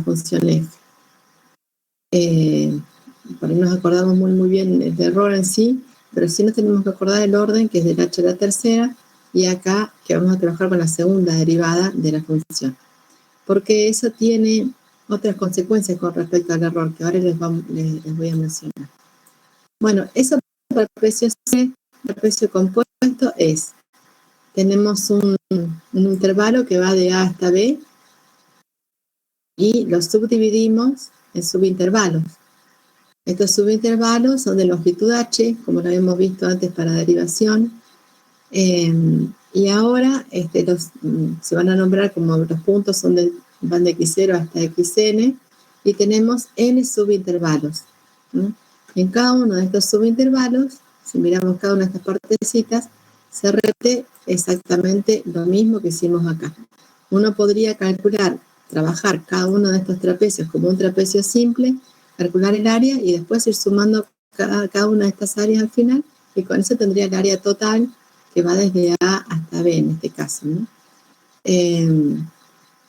función f. Por ahí nos acordamos muy bien el error en sí, pero sí nos tenemos que acordar el orden, que es del h a la tercera, y acá que vamos a trabajar con la segunda derivada de la función. Porque eso tiene otras consecuencias con respecto al error, que ahora les voy a mencionar. Bueno, eso para el trapecio C, el trapecio compuesto es, tenemos un intervalo que va de A hasta B, y lo subdividimos en subintervalos. Estos subintervalos son de longitud h, como lo habíamos visto antes para derivación, y ahora se van a nombrar como los puntos van de x0 hasta xn, y tenemos n subintervalos. En cada uno de estos subintervalos, si miramos cada una de estas partecitas, se repite exactamente lo mismo que hicimos acá. Uno podría trabajar cada uno de estos trapecios como un trapecio simple, calcular el área y después ir sumando cada una de estas áreas al final, y con eso tendría el área total que va desde A hasta B en este caso, ¿no?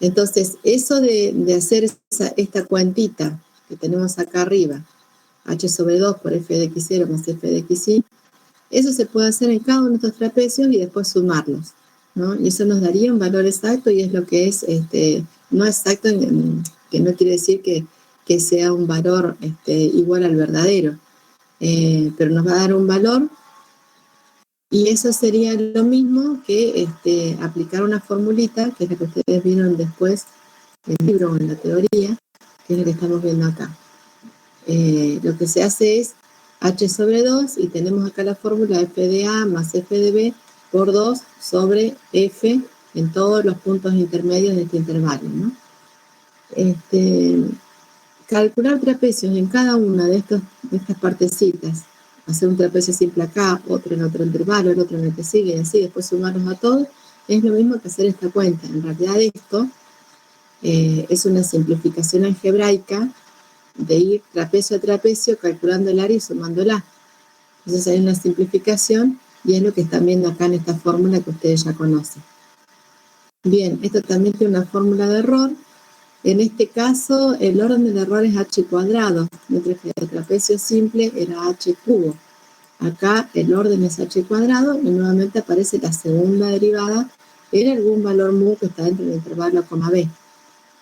Entonces, eso de hacer esta cuentita que tenemos acá arriba, h sobre 2 por f de x0 más f de xy, eso se puede hacer en cada uno de estos trapecios y después sumarlos, ¿no? Y eso nos daría un valor exacto, y es lo que es, no exacto, que no quiere decir que sea un valor igual al verdadero, pero nos va a dar un valor, y eso sería lo mismo que aplicar una formulita, que es la que ustedes vieron después en el libro o en la teoría, que es lo que estamos viendo acá. Lo que se hace es h sobre 2, y tenemos acá la fórmula f de A más f de B por 2 sobre f en todos los puntos intermedios de este intervalo, ¿no? Calcular trapecios en cada una de estas partecitas, hacer un trapecio simple acá, otro en otro intervalo, el otro en el que sigue, y así después sumarlos a todos, es lo mismo que hacer esta cuenta. En realidad esto es una simplificación algebraica de ir trapecio a trapecio calculando el área y sumándola. Entonces hay una simplificación, y es lo que están viendo acá en esta fórmula que ustedes ya conocen. Bien, esto también tiene una fórmula de error. En este caso, el orden del error es h cuadrado, mientras que el trapecio simple era h cubo. Acá el orden es h cuadrado, y nuevamente aparece la segunda derivada en algún valor mu que está dentro del intervalo a, b.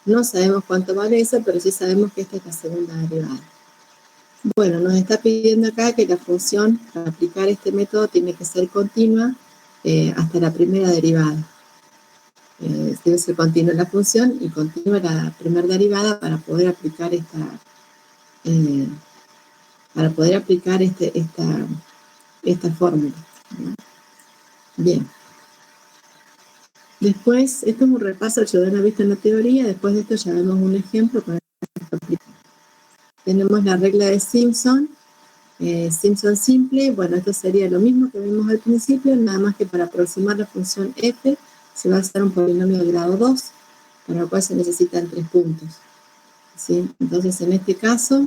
No sabemos cuánto vale eso, pero sí sabemos que esta es la segunda derivada. Bueno, nos está pidiendo acá que la función para aplicar este método tiene que ser continua hasta la primera derivada. Debe ser continua la función y continua la primera derivada para poder aplicar esta fórmula, ¿no? Bien. Después, esto es un repaso que ya lo han visto en la teoría. Después de esto ya vemos un ejemplo para aplicar. Tenemos la regla de Simpson. Simpson simple, bueno, esto sería lo mismo que vimos al principio, nada más que para aproximar la función f se va a hacer un polinomio de grado 2, para lo cual se necesitan 3 puntos, ¿sí? Entonces, en este caso,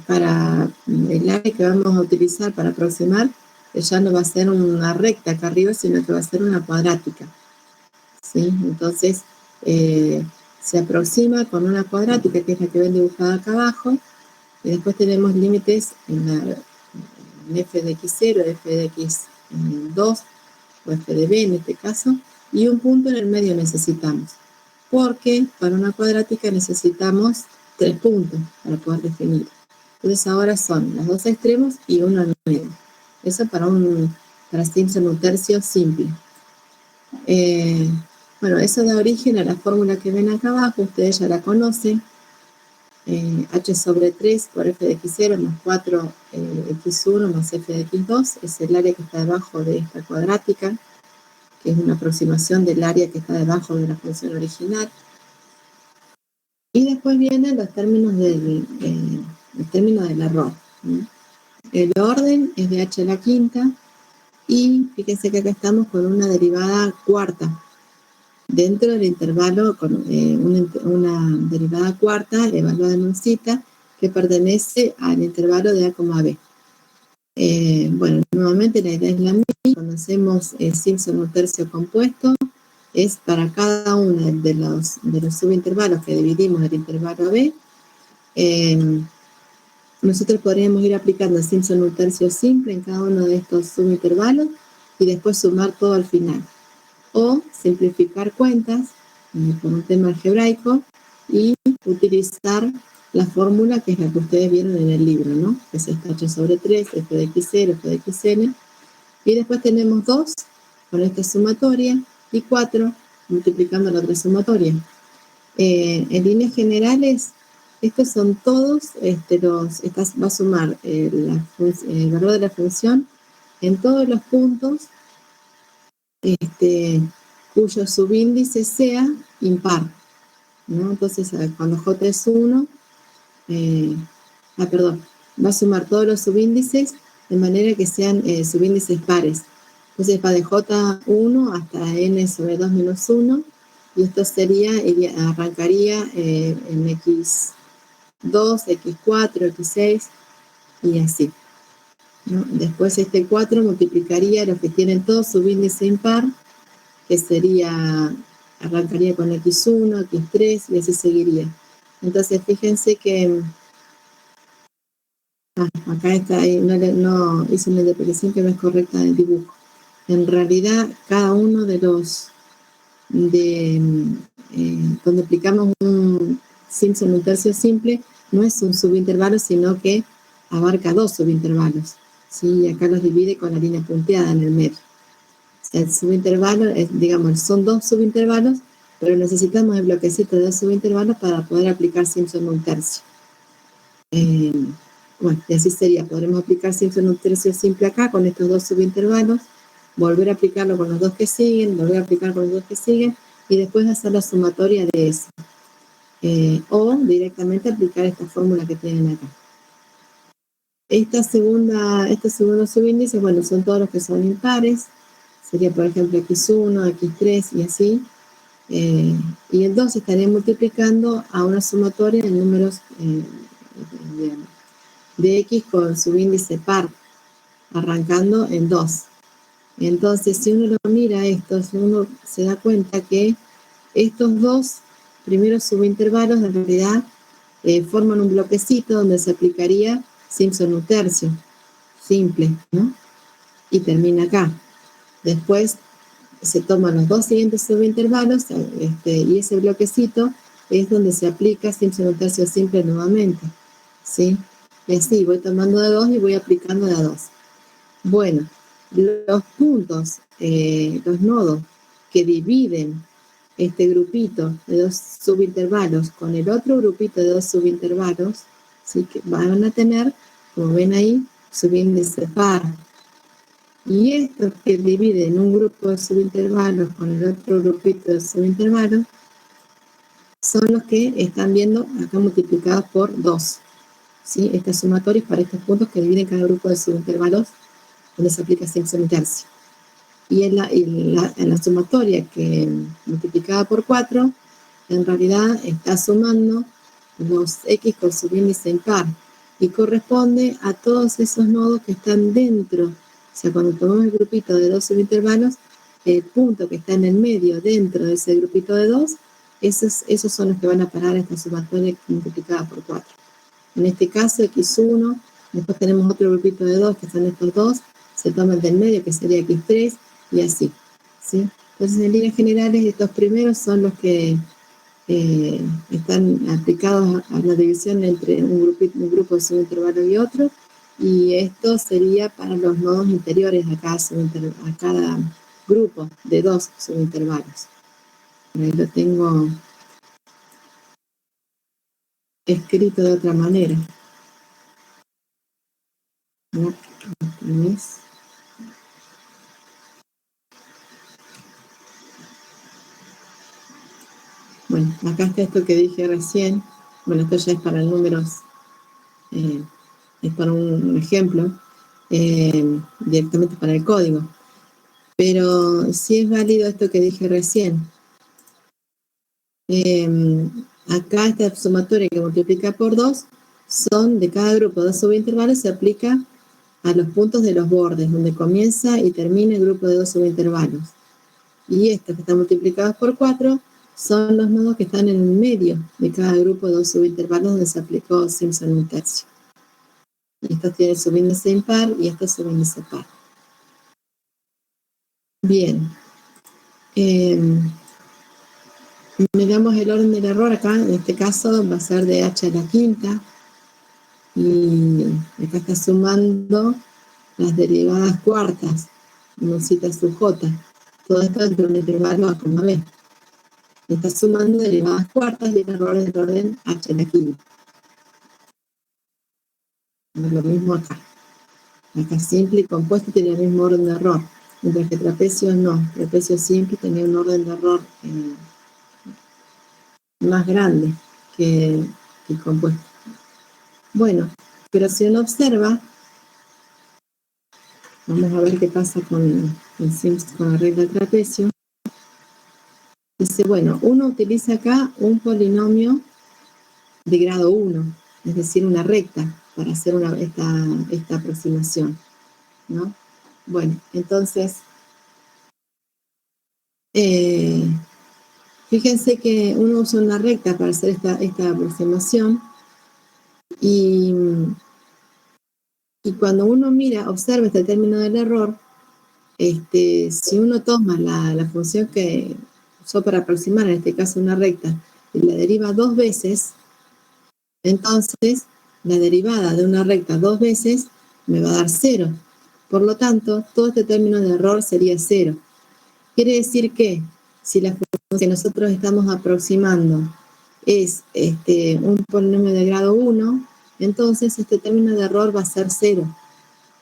para el área que vamos a utilizar para aproximar, ya no va a ser una recta acá arriba, sino que va a ser una cuadrática, ¿sí? Entonces, se aproxima con una cuadrática, que es la que ven dibujada acá abajo, y después tenemos límites en f de x0, f de x2, o f de b en este caso, y un punto en el medio necesitamos, porque para una cuadrática necesitamos 3 puntos para poder definir. Entonces ahora son los dos extremos y uno en medio. Eso para Simpson un tercio simple. Bueno, eso da origen a la fórmula que ven acá abajo, ustedes ya la conocen. H sobre 3 por f de x0 más 4 x1 más f de x2 es el área que está debajo de esta cuadrática, que es una aproximación del área que está debajo de la función original. Y después vienen los términos del error, ¿no? El orden es de h a la quinta, y fíjense que acá estamos con una derivada cuarta. Dentro del intervalo, con una derivada cuarta evaluada en un zeta, que pertenece al intervalo de A, B. Bueno, nuevamente la idea es la misma. Cuando hacemos Simpson un tercio compuesto, es para cada uno de los subintervalos que dividimos el intervalo B, nosotros podríamos ir aplicando Simpson un tercio simple en cada uno de estos subintervalos y después sumar todo al final. O simplificar cuentas por un tema algebraico y utilizar la fórmula que es la que ustedes vieron en el libro, ¿no? Que es esta 8 sobre 3, f de xl, f de xn. Y después tenemos 2 con esta sumatoria y 4 multiplicando la otra sumatoria. En líneas generales, estos son todos, va a sumar el valor de la función en todos los puntos cuyo subíndice sea impar, ¿no? Entonces, cuando J es 1, va a sumar todos los subíndices de manera que sean subíndices pares. Entonces va de J1 hasta n sobre 2 menos 1, y esto arrancaría en X2, X4, X6, y así, ¿no? Después este 4 multiplicaría los que tienen todos subíndice impar, que arrancaría con X1, X3, y así seguiría. Entonces fíjense que acá está, no hice una interpretación que no es correcta del dibujo. En realidad, cada uno de los donde aplicamos un Simpson un tercio simple, no es un subintervalo, sino que abarca 2 subintervalos, ¿sí? Acá los divide con la línea punteada en el medio. O sea, el subintervalo, digamos, son 2 subintervalos, pero necesitamos el bloquecito de 2 subintervalos para poder aplicar Simpson un tercio. Bueno, y así sería, podremos aplicar Simpson un tercio simple acá con estos 2 subintervalos, volver a aplicarlo con los 2 que siguen, volver a aplicar con los 2 que siguen, y después hacer la sumatoria de eso. O directamente aplicar esta fórmula que tienen acá. Estos segundos subíndices, bueno, son todos los que son impares, sería por ejemplo X1, X3 y así, y el 2 estaría multiplicando a una sumatoria de números de X con subíndice par, arrancando en 2. Entonces, si uno lo mira esto, uno se da cuenta que estos 2 primeros subintervalos en realidad forman un bloquecito donde se aplicaría Simpson un tercio, simple, ¿no? Y termina acá. Después se toman los 2 siguientes subintervalos y ese bloquecito es donde se aplica Simpson un tercio simple nuevamente, ¿sí? Y así voy tomando de 2 y voy aplicando de a 2. Bueno, los puntos, los nodos que dividen este grupito de 2 subintervalos con el otro grupito de 2 subintervalos, ¿sí? Que van a tener, como ven ahí, subíndice par. Y estos que dividen un grupo de subintervalos con el otro grupito de subintervalos son los que están viendo acá multiplicados por 2. ¿Sí? Estas sumatorias para estos puntos que dividen cada grupo de subintervalos donde se aplica Simpson un tercio. Y en la sumatoria que multiplicada por 4, en realidad está sumando los X con subíndice impar y corresponde a todos esos nodos que están dentro. O sea, cuando tomamos el grupito de 2 subintervalos, el punto que está en el medio dentro de ese grupito de 2, esos son los que van a parar esta sumatoria multiplicada por 4. En este caso, X1, después tenemos otro grupito de 2 que son estos 2, se toma el del medio que sería X3 y así, ¿sí? Entonces, en líneas generales, estos primeros son los que están aplicados a la división entre un grupo de subintervalos y otro, y esto sería para los nodos interiores a cada grupo de 2 subintervalos. Ahí lo tengo escrito de otra manera. ¿No? Bueno, acá está esto que dije recién. Bueno, esto ya es para números, es para un ejemplo, directamente para el código. Pero sí es válido esto que dije recién. Acá esta sumatoria que multiplica por 2 son de cada grupo de subintervalos, se aplica a los puntos de los bordes, donde comienza y termina el grupo de 2 subintervalos. y estos que están multiplicados por 4 son los nodos que están en el medio de cada grupo de 2 subintervalos donde se aplicó Simpson un tercio. Y estos tienen subíndice impar y estos subíndice par. Bien. Miramos el orden del error acá, en este caso va a ser de h a la quinta. Y acá está sumando las derivadas cuartas, no cita su j. Todo esto dentro de un intervalo a, b. Está sumando derivadas cuartas y el error es del orden h a la quinta. Lo mismo acá. Acá simple y compuesto tiene el mismo orden de error, mientras que trapecio no. Trapecio simple tenía un orden de error más grande que el compuesto. Bueno, pero si uno observa, vamos a ver qué pasa con la regla del trapecio. Dice, bueno, uno utiliza acá un polinomio de grado 1, es decir, una recta, para hacer esta aproximación, ¿no? Bueno, entonces, fíjense que uno usa una recta para hacer esta aproximación y cuando uno mira, observa este término del error, si uno toma la función que usó para aproximar, en este caso una recta, y la deriva 2 veces, entonces la derivada de una recta 2 veces me va a dar 0. Por lo tanto, todo este término de error sería 0. Quiere decir que si la función que nosotros estamos aproximando es un polinomio de grado 1, entonces este término de error va a ser 0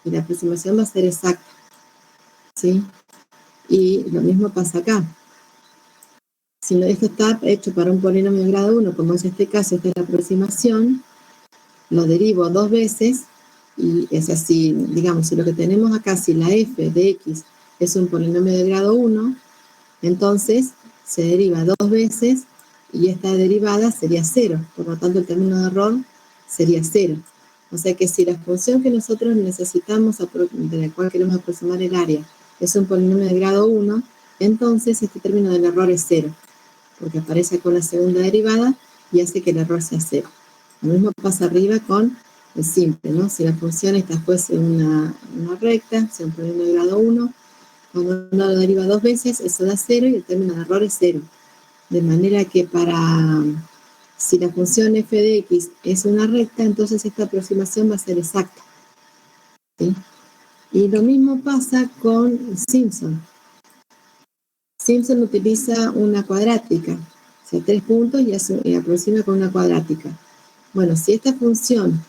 y la aproximación va a ser exacta, ¿sí? Y lo mismo pasa acá. Si esto está hecho para un polinomio de grado 1, como es este caso, esta es la aproximación, lo derivo 2 veces y es así, digamos, si lo que tenemos acá, si la f de x es un polinomio de grado 1, entonces se deriva 2 veces y esta derivada sería 0, por lo tanto el término de error sería 0. O sea que si la función que nosotros necesitamos, de la cual queremos aproximar el área, es un polinomio de grado 1, entonces este término del error es 0, porque aparece con la segunda derivada y hace que el error sea 0. Lo mismo pasa arriba con el simple, ¿no? Si la función esta fuese una recta, sea un polinomio de grado 1, cuando uno lo deriva 2 veces, eso da 0 y el término de error es 0. De manera que si la función f de x es una recta, entonces esta aproximación va a ser exacta, ¿sí? Y lo mismo pasa con Simpson. Simpson utiliza una cuadrática, o sea, 3 puntos y aproxima con una cuadrática. Bueno, si esta función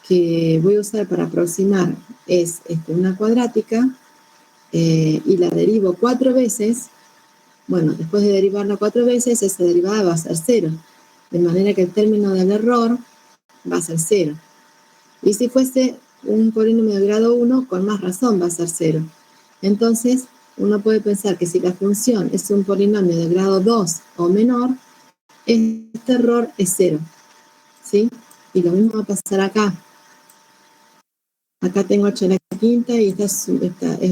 que voy a usar para aproximar es una cuadrática y la derivo 4 veces, bueno, después de derivarla 4 veces, esa derivada va a ser 0. De manera que el término del error va a ser 0. Y si fuese un polinomio de grado 1, con más razón va a ser 0. Entonces, uno puede pensar que si la función es un polinomio de grado 2 o menor, este error es 0, ¿sí? Y lo mismo va a pasar acá. Acá tengo h a la quinta y esta es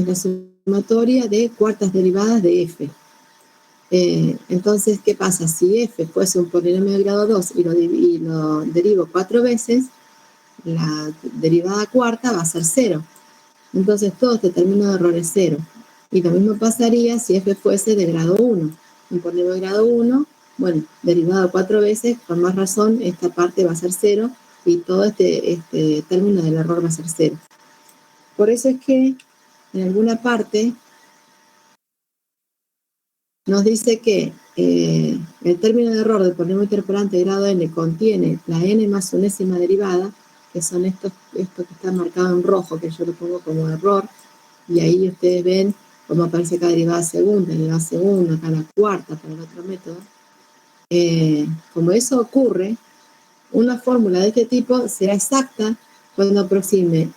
la sumatoria de cuartas derivadas de f. Entonces, ¿qué pasa? Si f fuese un polinomio de grado 2 y lo derivo 4 veces, la derivada cuarta va a ser 0. Entonces, todo este término de error es 0. Y lo mismo pasaría si f fuese de grado 1. Un polinomio de grado 1, bueno, derivado 4 veces, con más razón, esta parte va a ser 0 y todo este término del error va a ser 0. Por eso es que en alguna parte nos dice que el término de error del polinomio interpolante de grado n contiene la n más unésima derivada, que son esto que está marcado en rojo, que yo lo pongo como error, y ahí ustedes ven cómo aparece acá derivada segunda, acá la cuarta para el otro método. Como eso ocurre, una fórmula de este tipo será exacta cuando aproxime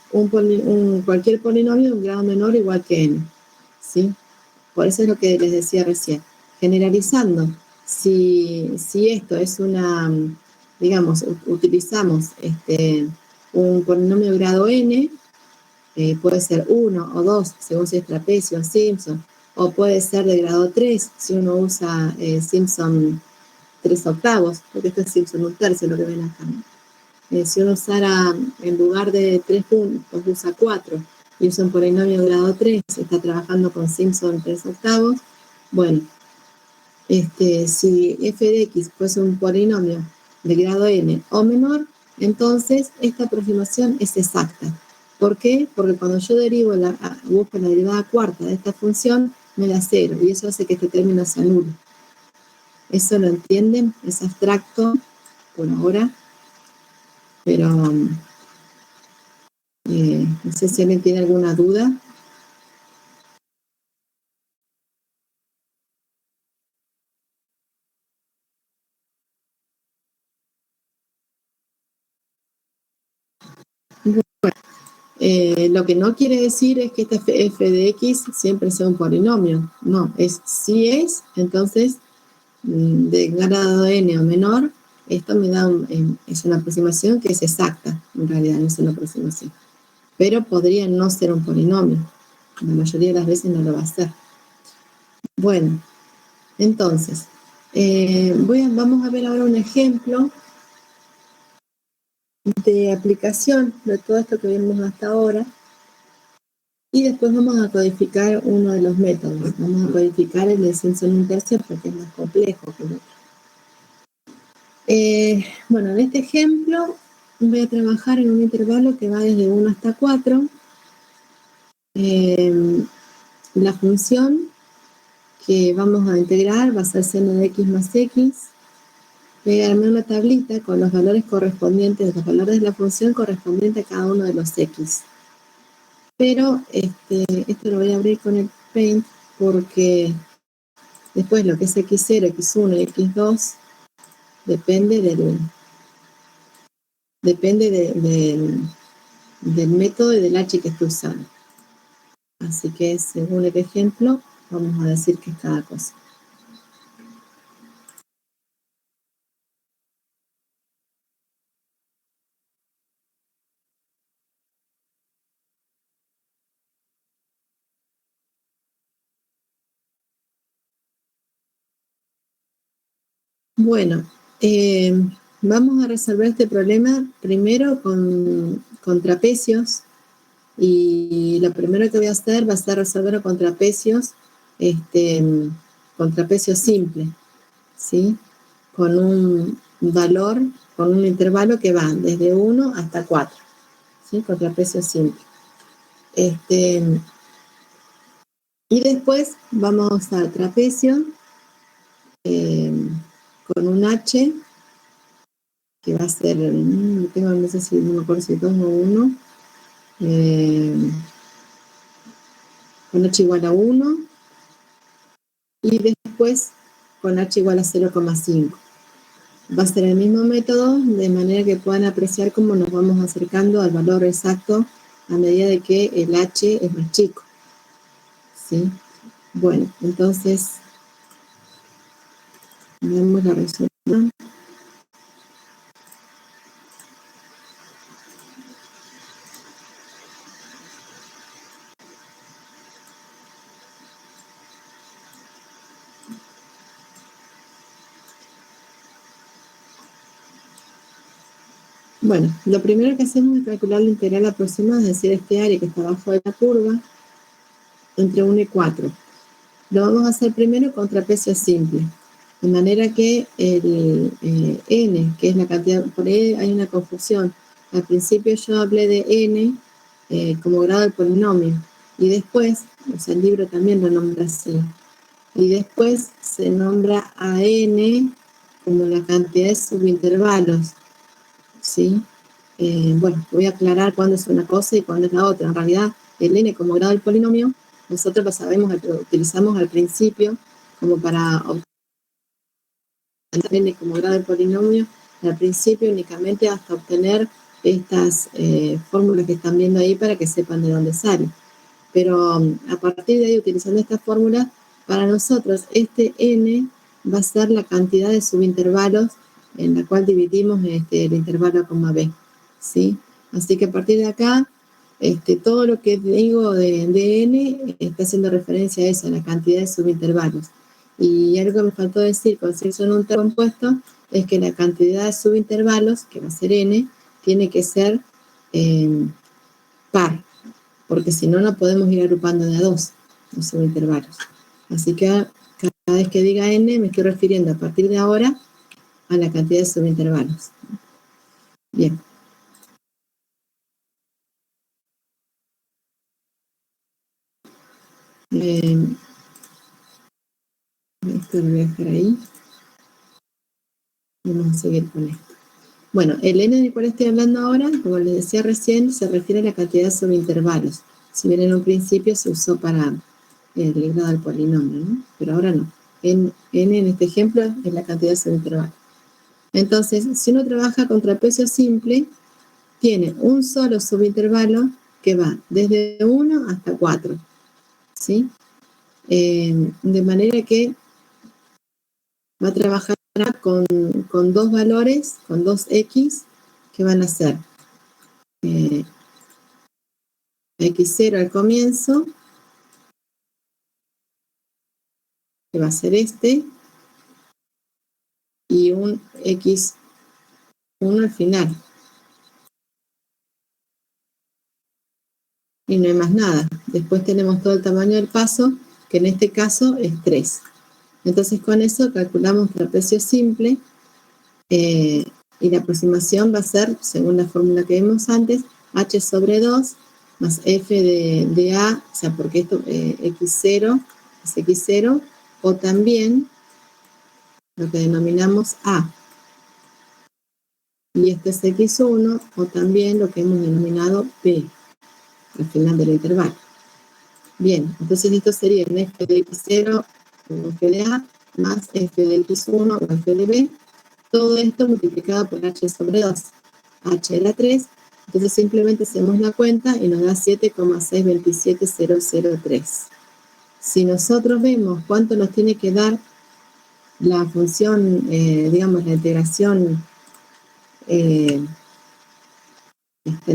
cualquier polinomio de un grado menor o igual que n, ¿sí? Por eso es lo que les decía recién. Generalizando, si esto es digamos, utilizamos un polinomio de grado n, puede ser 1 o 2, según si es trapecio o Simpson, o puede ser de grado 3, si uno usa Simpson 3/8, porque esto es Simpson 1/3, lo que ven acá, ¿no? Si uno usara, en lugar de 3 puntos, usa 4, y usa un polinomio de grado 3, está trabajando con Simpson 3/8, bueno, si f de x fuese un polinomio de grado n o menor, entonces esta aproximación es exacta. ¿Por qué? Porque cuando yo busco la derivada cuarta de esta función, me da 0, y eso hace que este término sea nulo. ¿Eso lo entienden? Es abstracto por ahora, pero no sé si alguien tiene alguna duda. Lo que no quiere decir es que esta f de x siempre sea un polinomio. No, si es, entonces, de grado n o menor, esto me da es una aproximación que es exacta, en realidad no es una aproximación. Pero podría no ser un polinomio. La mayoría de las veces no lo va a ser. Bueno, entonces, vamos a ver ahora un ejemplo de aplicación de todo esto que vimos hasta ahora. Y después vamos a codificar uno de los métodos. Vamos a codificar el de Simpson 1/3 porque es más complejo que el otro. Bueno, en este ejemplo voy a trabajar en un intervalo que va desde 1 hasta 4. La función que vamos a integrar va a ser seno de x más x. Voy a armar una tablita con los valores correspondientes, los valores de la función correspondiente a cada uno de los x. Pero esto lo voy a abrir con el Paint porque después lo que es x0, x1 y x2 depende del método y del h que esté usando. Así que según el ejemplo vamos a decir que es cada cosa. Bueno, vamos a resolver este problema primero con trapecios, y lo primero que voy a hacer va a ser resolverlo con trapecios, con trapecio simple, ¿sí? Con un valor, con un intervalo que va desde 1 hasta 4, ¿sí? Con trapecio simple. Y después vamos al trapecio con un h que va a ser, no sé si no me acuerdo si 2 o 1, con h igual a 1, y después con h igual a 0,5. Va a ser el mismo método, de manera que puedan apreciar cómo nos vamos acercando al valor exacto a medida de que el h es más chico, ¿sí? Bueno, entonces vemos la resolución. Bueno, lo primero que hacemos es calcular la integral aproximada, es decir, este área que está abajo de la curva, entre 1 y 4. Lo vamos a hacer primero con trapecio simple, de manera que el n, que es la cantidad, por ahí hay una confusión. Al principio yo hablé de n como grado del polinomio, y después, o sea, el libro también lo nombra así, y después se nombra a n como la cantidad de subintervalos, ¿sí? Bueno, voy a aclarar cuándo es una cosa y cuándo es la otra. En realidad, el n como grado del polinomio, nosotros lo sabemos, lo utilizamos al principio como para obtener n como grado del polinomio, al principio únicamente hasta obtener estas fórmulas que están viendo ahí para que sepan de dónde sale. Pero a partir de ahí, utilizando estas fórmulas, para nosotros este n va a ser la cantidad de subintervalos en la cual dividimos el intervalo a coma b, ¿sí? Así que a partir de acá todo lo que digo de n está haciendo referencia a eso, a la cantidad de subintervalos. Y algo que me faltó decir con si son un compuesto es que la cantidad de subintervalos, que va a ser n, tiene que ser par, porque si no, no podemos ir agrupando de a dos los subintervalos. Así que cada vez que diga n, me estoy refiriendo a partir de ahora a la cantidad de subintervalos. Bien. Esto lo voy a dejar ahí. Vamos a seguir con esto. Bueno, el n del cual estoy hablando ahora, como les decía recién, se refiere a la cantidad de subintervalos. Si bien en un principio se usó para el grado del polinomio, ¿no? Pero ahora no. N en este ejemplo es la cantidad de subintervalos. Entonces, si uno trabaja con trapecio simple, tiene un solo subintervalo que va desde 1 hasta 4. ¿Sí? De manera que va a trabajar con dos valores, con dos x, que van a ser x0 al comienzo, que va a ser este, y un x1 al final. Y no hay más nada. Después tenemos todo el tamaño del paso, que en este caso es 3. Entonces con eso calculamos trapecio simple, y la aproximación va a ser, según la fórmula que vimos antes, h sobre 2 más f de a, o sea, porque esto x0 es x0, o también lo que denominamos a. Y este es x1, o también lo que hemos denominado p, al final del intervalo. Bien, entonces esto sería f de x0 o f de a más f de x1 o f de b. Todo esto multiplicado por h sobre 2. H era 3, entonces simplemente hacemos la cuenta y nos da 7,627003. Si nosotros vemos cuánto nos tiene que dar la función, digamos, la integración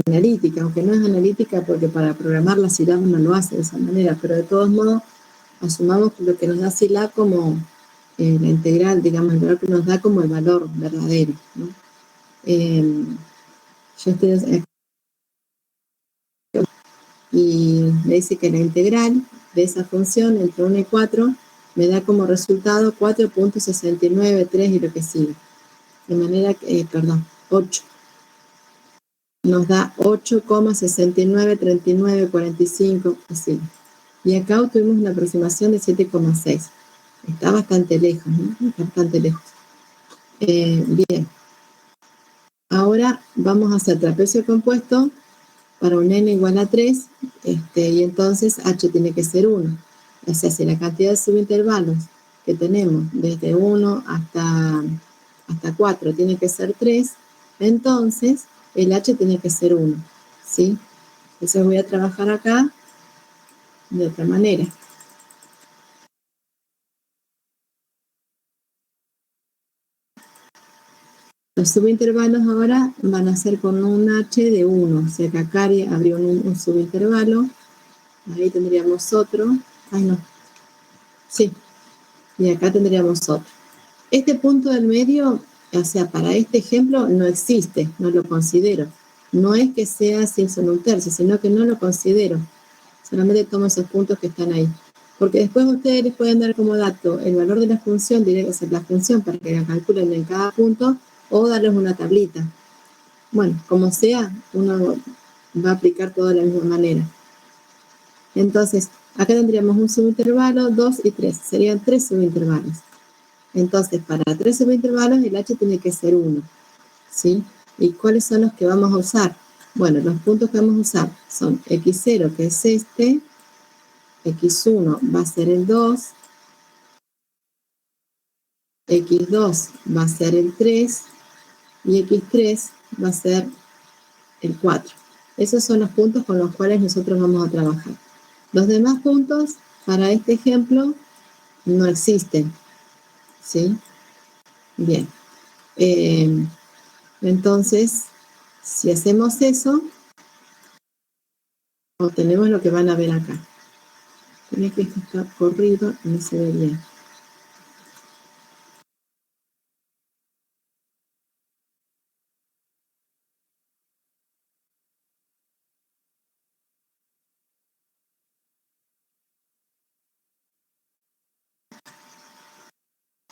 analítica, aunque no es analítica porque para programar la SILAB no lo hace de esa manera, pero de todos modos asumamos lo que nos da SILAB como la integral, digamos, el valor que nos da como el valor verdadero, ¿no? Yo estoy y me dice que la integral de esa función entre 1 y 4 me da como resultado 4.693 y lo que sigue. De manera que, 8. Nos da 8,693945, así. Y acá obtuvimos una aproximación de 7,6. Está bastante lejos, ¿no? Bastante lejos. Bien. Ahora vamos a hacer trapecio compuesto para un n igual a 3, y entonces h tiene que ser 1. O sea, si la cantidad de subintervalos que tenemos desde 1 hasta 4 tiene que ser 3, entonces el h tiene que ser 1, ¿sí? Entonces voy a trabajar acá de otra manera. Los subintervalos ahora van a ser con un h de 1, o sea que acá habría un subintervalo, ahí tendríamos otro, ay no, sí, y acá tendríamos otro. Este punto del medio, o sea, para este ejemplo no existe, no lo considero. No es que sea sin solo un tercio, sino que no lo considero. Solamente tomo esos puntos que están ahí. Porque después ustedes les pueden dar como dato el valor de la función, o sea, la función para que la calculen en cada punto, o darles una tablita. Bueno, como sea, uno va a aplicar todo de la misma manera. Entonces, acá tendríamos un subintervalo, 2 y 3. Serían 3 subintervalos. Entonces, para 3 subintervalos, el h tiene que ser 1. ¿Sí? ¿Y cuáles son los que vamos a usar? Bueno, los puntos que vamos a usar son x0, que es este, x1 va a ser el 2, x2 va a ser el 3 y x3 va a ser el 4. Esos son los puntos con los cuales nosotros vamos a trabajar. Los demás puntos, para este ejemplo, no existen. ¿Sí? Bien. Entonces, si hacemos eso, obtenemos lo que van a ver acá. Tiene que esto está corrido y no se ve bien.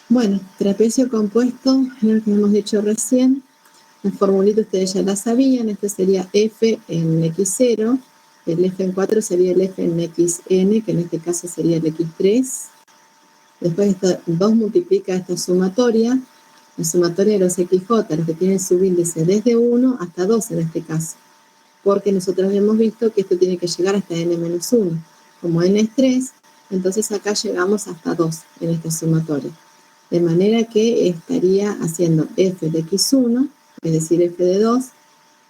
Bueno, trapecio compuesto es lo que hemos dicho recién. La formulita ustedes ya la sabían. Este sería f en x0. El f en 4 sería el f en xn, que en este caso sería el x3. Después esto 2 multiplica esta sumatoria. La sumatoria de los xj, los que tienen subíndice desde 1 hasta 2 en este caso. Porque nosotros hemos visto que esto tiene que llegar hasta n-1. Como n es 3, entonces acá llegamos hasta 2 en esta sumatoria. De manera que estaría haciendo f de x1, es decir, f de 2,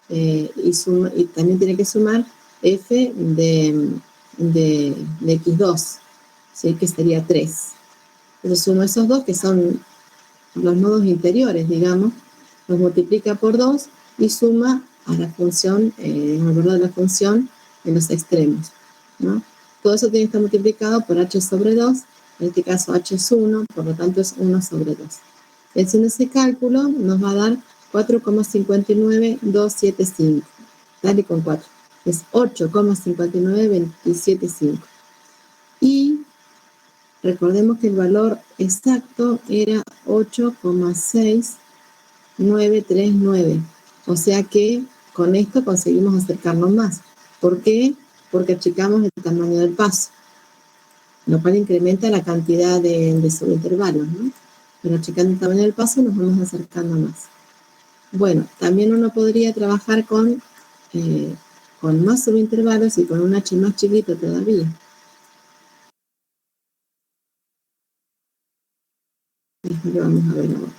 y también tiene que sumar f de x2, ¿sí? Que sería 3. Entonces sumo esos dos, que son los nodos interiores, digamos, los multiplica por 2 y suma a la función, la función en los extremos, ¿no? Todo eso tiene que estar multiplicado por h sobre 2, en este caso h es 1, por lo tanto es 1 sobre 2. Haciendo ese cálculo nos va a dar 4,59275, dale con 4, es 8,59275. Y recordemos que el valor exacto era 8,6939. O sea que con esto conseguimos acercarnos más. ¿Por qué? Porque achicamos el tamaño del paso, lo cual incrementa la cantidad de subintervalos, ¿no? Pero achicando el tamaño del paso nos vamos acercando más. Bueno, también uno podría trabajar con más subintervalos y con un h más chiquito todavía. Lo vamos a ver ahora.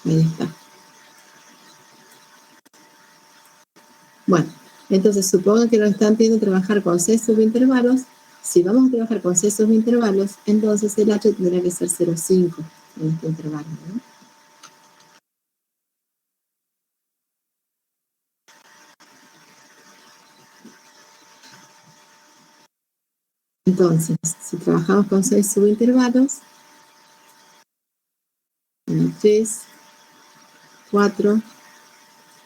Ahí está. Bueno, entonces supongo que nos están pidiendo trabajar con 6 subintervalos. Si vamos a trabajar con 6 subintervalos, entonces el h tendrá que ser 0,5 en este intervalo, ¿no? Entonces, si trabajamos con 6 subintervalos, 3, 4,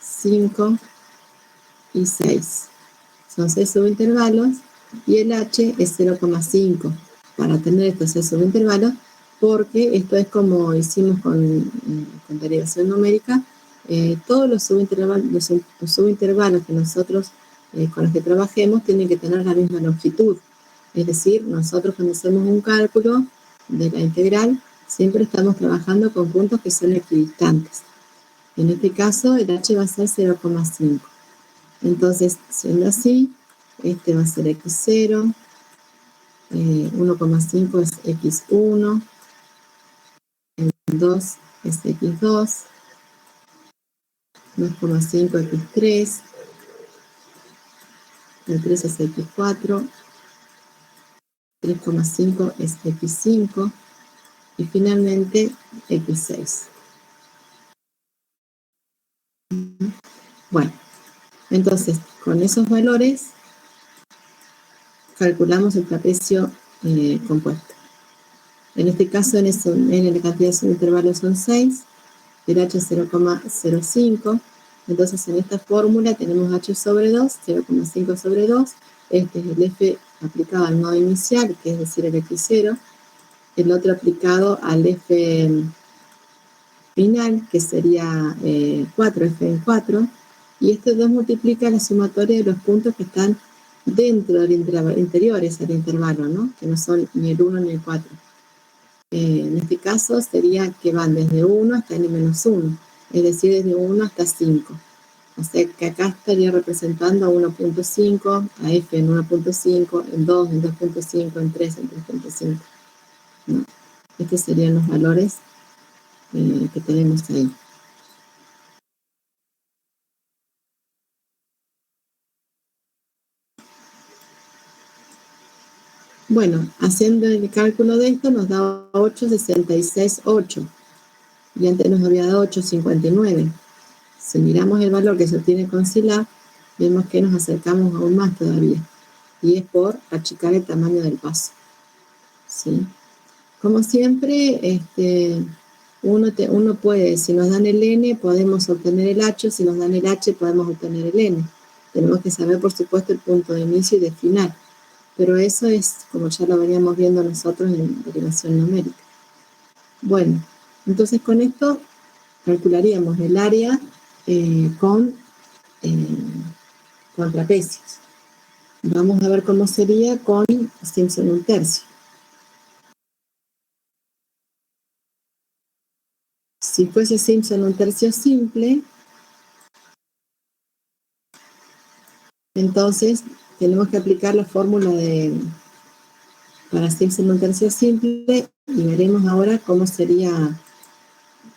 5 y 6. Son 6 subintervalos y el h es 0,5 para tener estos 6 subintervalos, porque esto es como hicimos con derivación numérica. Todos los subintervalos que nosotros con los que trabajemos tienen que tener la misma longitud. Es decir, nosotros cuando hacemos un cálculo de la integral siempre estamos trabajando con puntos que son equidistantes. En este caso el h va a ser 0,5. Entonces, siendo así, este va a ser x0, 1,5 es x1, el 2 es x2, 2,5 x3, el 3 es x4, 3,5 es x5 y finalmente x6. Bueno, entonces con esos valores calculamos el trapecio compuesto. En este caso, en la cantidad de subintervalos son 6, el h es 0,05. Entonces, en esta fórmula tenemos h sobre 2, 0,5 sobre 2. Este es el f aplicado al nodo inicial, que es decir, el x0. El otro aplicado al f final, que sería 4, f en 4. Y estos dos multiplican la sumatoria de los puntos que están dentro del interiores al intervalo, ¿no? Que no son ni el 1 ni el 4. En este caso sería que van desde 1 hasta n-1, es decir, desde 1 hasta 5. O sea que acá estaría representando a 1.5, a f en 1.5, en 2, en 2.5, en 3, en 3.5. ¿No? Estos serían los valores que tenemos ahí. Bueno, haciendo el cálculo de esto nos da 8,66,8. y antes nos había dado 8,59. Si miramos el valor que se obtiene con SILAB, vemos que nos acercamos aún más todavía, y es por achicar el tamaño del paso, ¿sí? Como siempre, uno puede, si nos dan el N, podemos obtener el H, si nos dan el H, podemos obtener el N. Tenemos que saber, por supuesto, el punto de inicio y de final, pero eso es, como ya lo veníamos viendo nosotros en derivación numérica. Bueno, entonces con esto calcularíamos el área con trapecios. Vamos a ver cómo sería con Simpson 1/3. Si fuese Simpson 1/3 simple, entonces tenemos que aplicar la fórmula para Simpson 1/3 simple, y veremos ahora cómo serían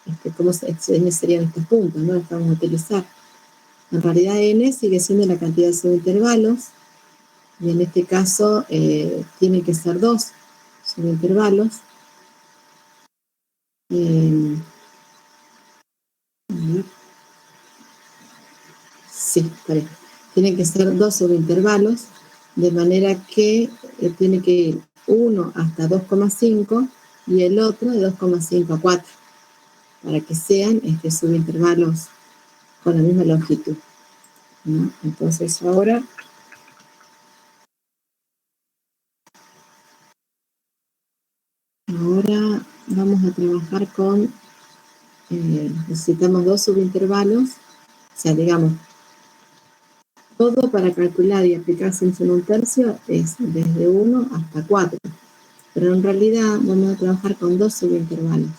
estos puntos, ¿no? Que vamos a utilizar. En realidad n sigue siendo la cantidad de subintervalos, y en este caso tiene que ser 2 subintervalos. Sí, parece. Tienen que ser 2 subintervalos, de manera que tiene que ir uno hasta 2,5 y el otro de 2,5 a 4, para que sean subintervalos con la misma longitud, ¿no? Entonces ahora vamos a trabajar con, necesitamos 2 subintervalos, o sea, digamos, todo para calcular y aplicar Simpson 1/3 es desde 1 hasta 4, pero en realidad vamos a trabajar con 2 subintervalos,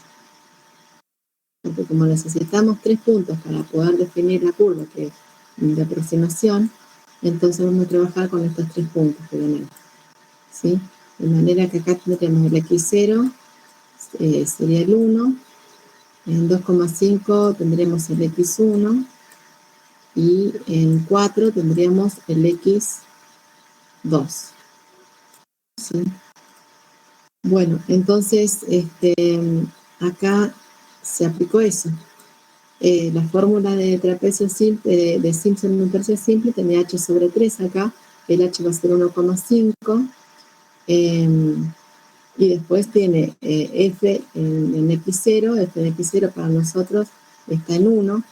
porque como necesitamos 3 puntos para poder definir la curva que es de aproximación, entonces vamos a trabajar con estos 3 puntos que tenemos, ¿sí? De manera que acá tendremos el x0, sería el 1, en 2,5 tendremos el x1, y en 4 tendríamos el x2, ¿sí? Bueno, entonces acá se aplicó eso. La fórmula de trapecio simple, de Simpson 1/3 simple, tenía h sobre 3 acá, el h va a ser 1,5, y después tiene f en x0, f de x0 para nosotros está en 1,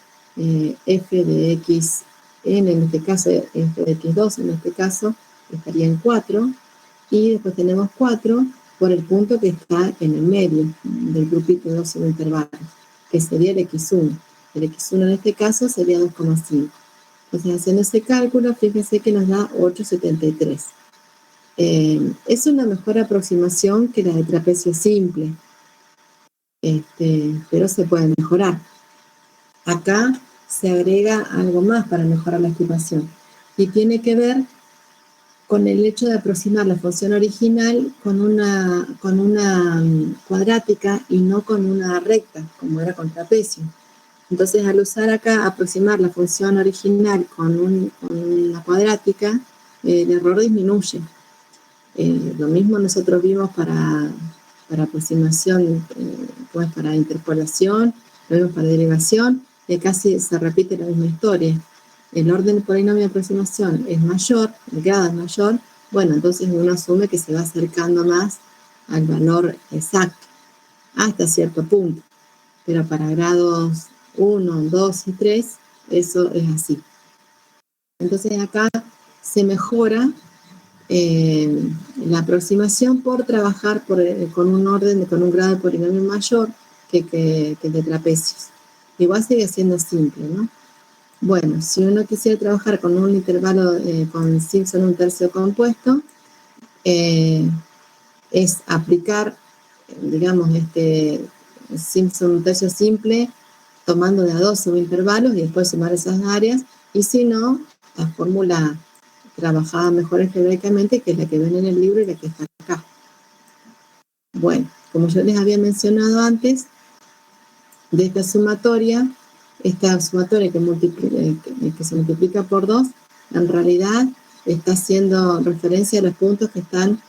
f de x en este caso, f de x2 en este caso, estaría en 4, y después tenemos 4 por el punto que está en el medio del grupito de 2 subintervalos, que sería el x1. El x1 en este caso sería 2,5. Entonces, haciendo ese cálculo, fíjense que nos da 8,73. Es una mejor aproximación que la de trapecio simple, pero se puede mejorar. Acá se agrega algo más para mejorar la estimación, y tiene que ver con el hecho de aproximar la función original con una cuadrática y no con una recta, como era con trapecio. Entonces, al usar acá, aproximar la función original con una cuadrática, el error disminuye. Lo mismo nosotros vimos para aproximación, pues para interpolación, lo vimos para derivación, casi se repite la misma historia. El orden polinomio de aproximación es mayor, el grado es mayor, bueno, entonces uno asume que se va acercando más al valor exacto, hasta cierto punto. Pero para grados 1, 2 y 3, eso es así. Entonces acá se mejora la aproximación por trabajar con un orden, con un grado de polinomio mayor que el de trapecios. Igual sigue siendo simple, ¿no? Bueno, si uno quisiera trabajar con un intervalo con Simpson 1/3 compuesto, es aplicar, digamos, Simpson 1/3 simple, tomando de a 2 subintervalos y después sumar esas áreas, y si no, la fórmula trabajada mejor algebraicamente, que es la que ven en el libro y la que está acá. Bueno, como yo les había mencionado antes, de esta sumatoria que se multiplica por 2, en realidad está haciendo referencia a los puntos que están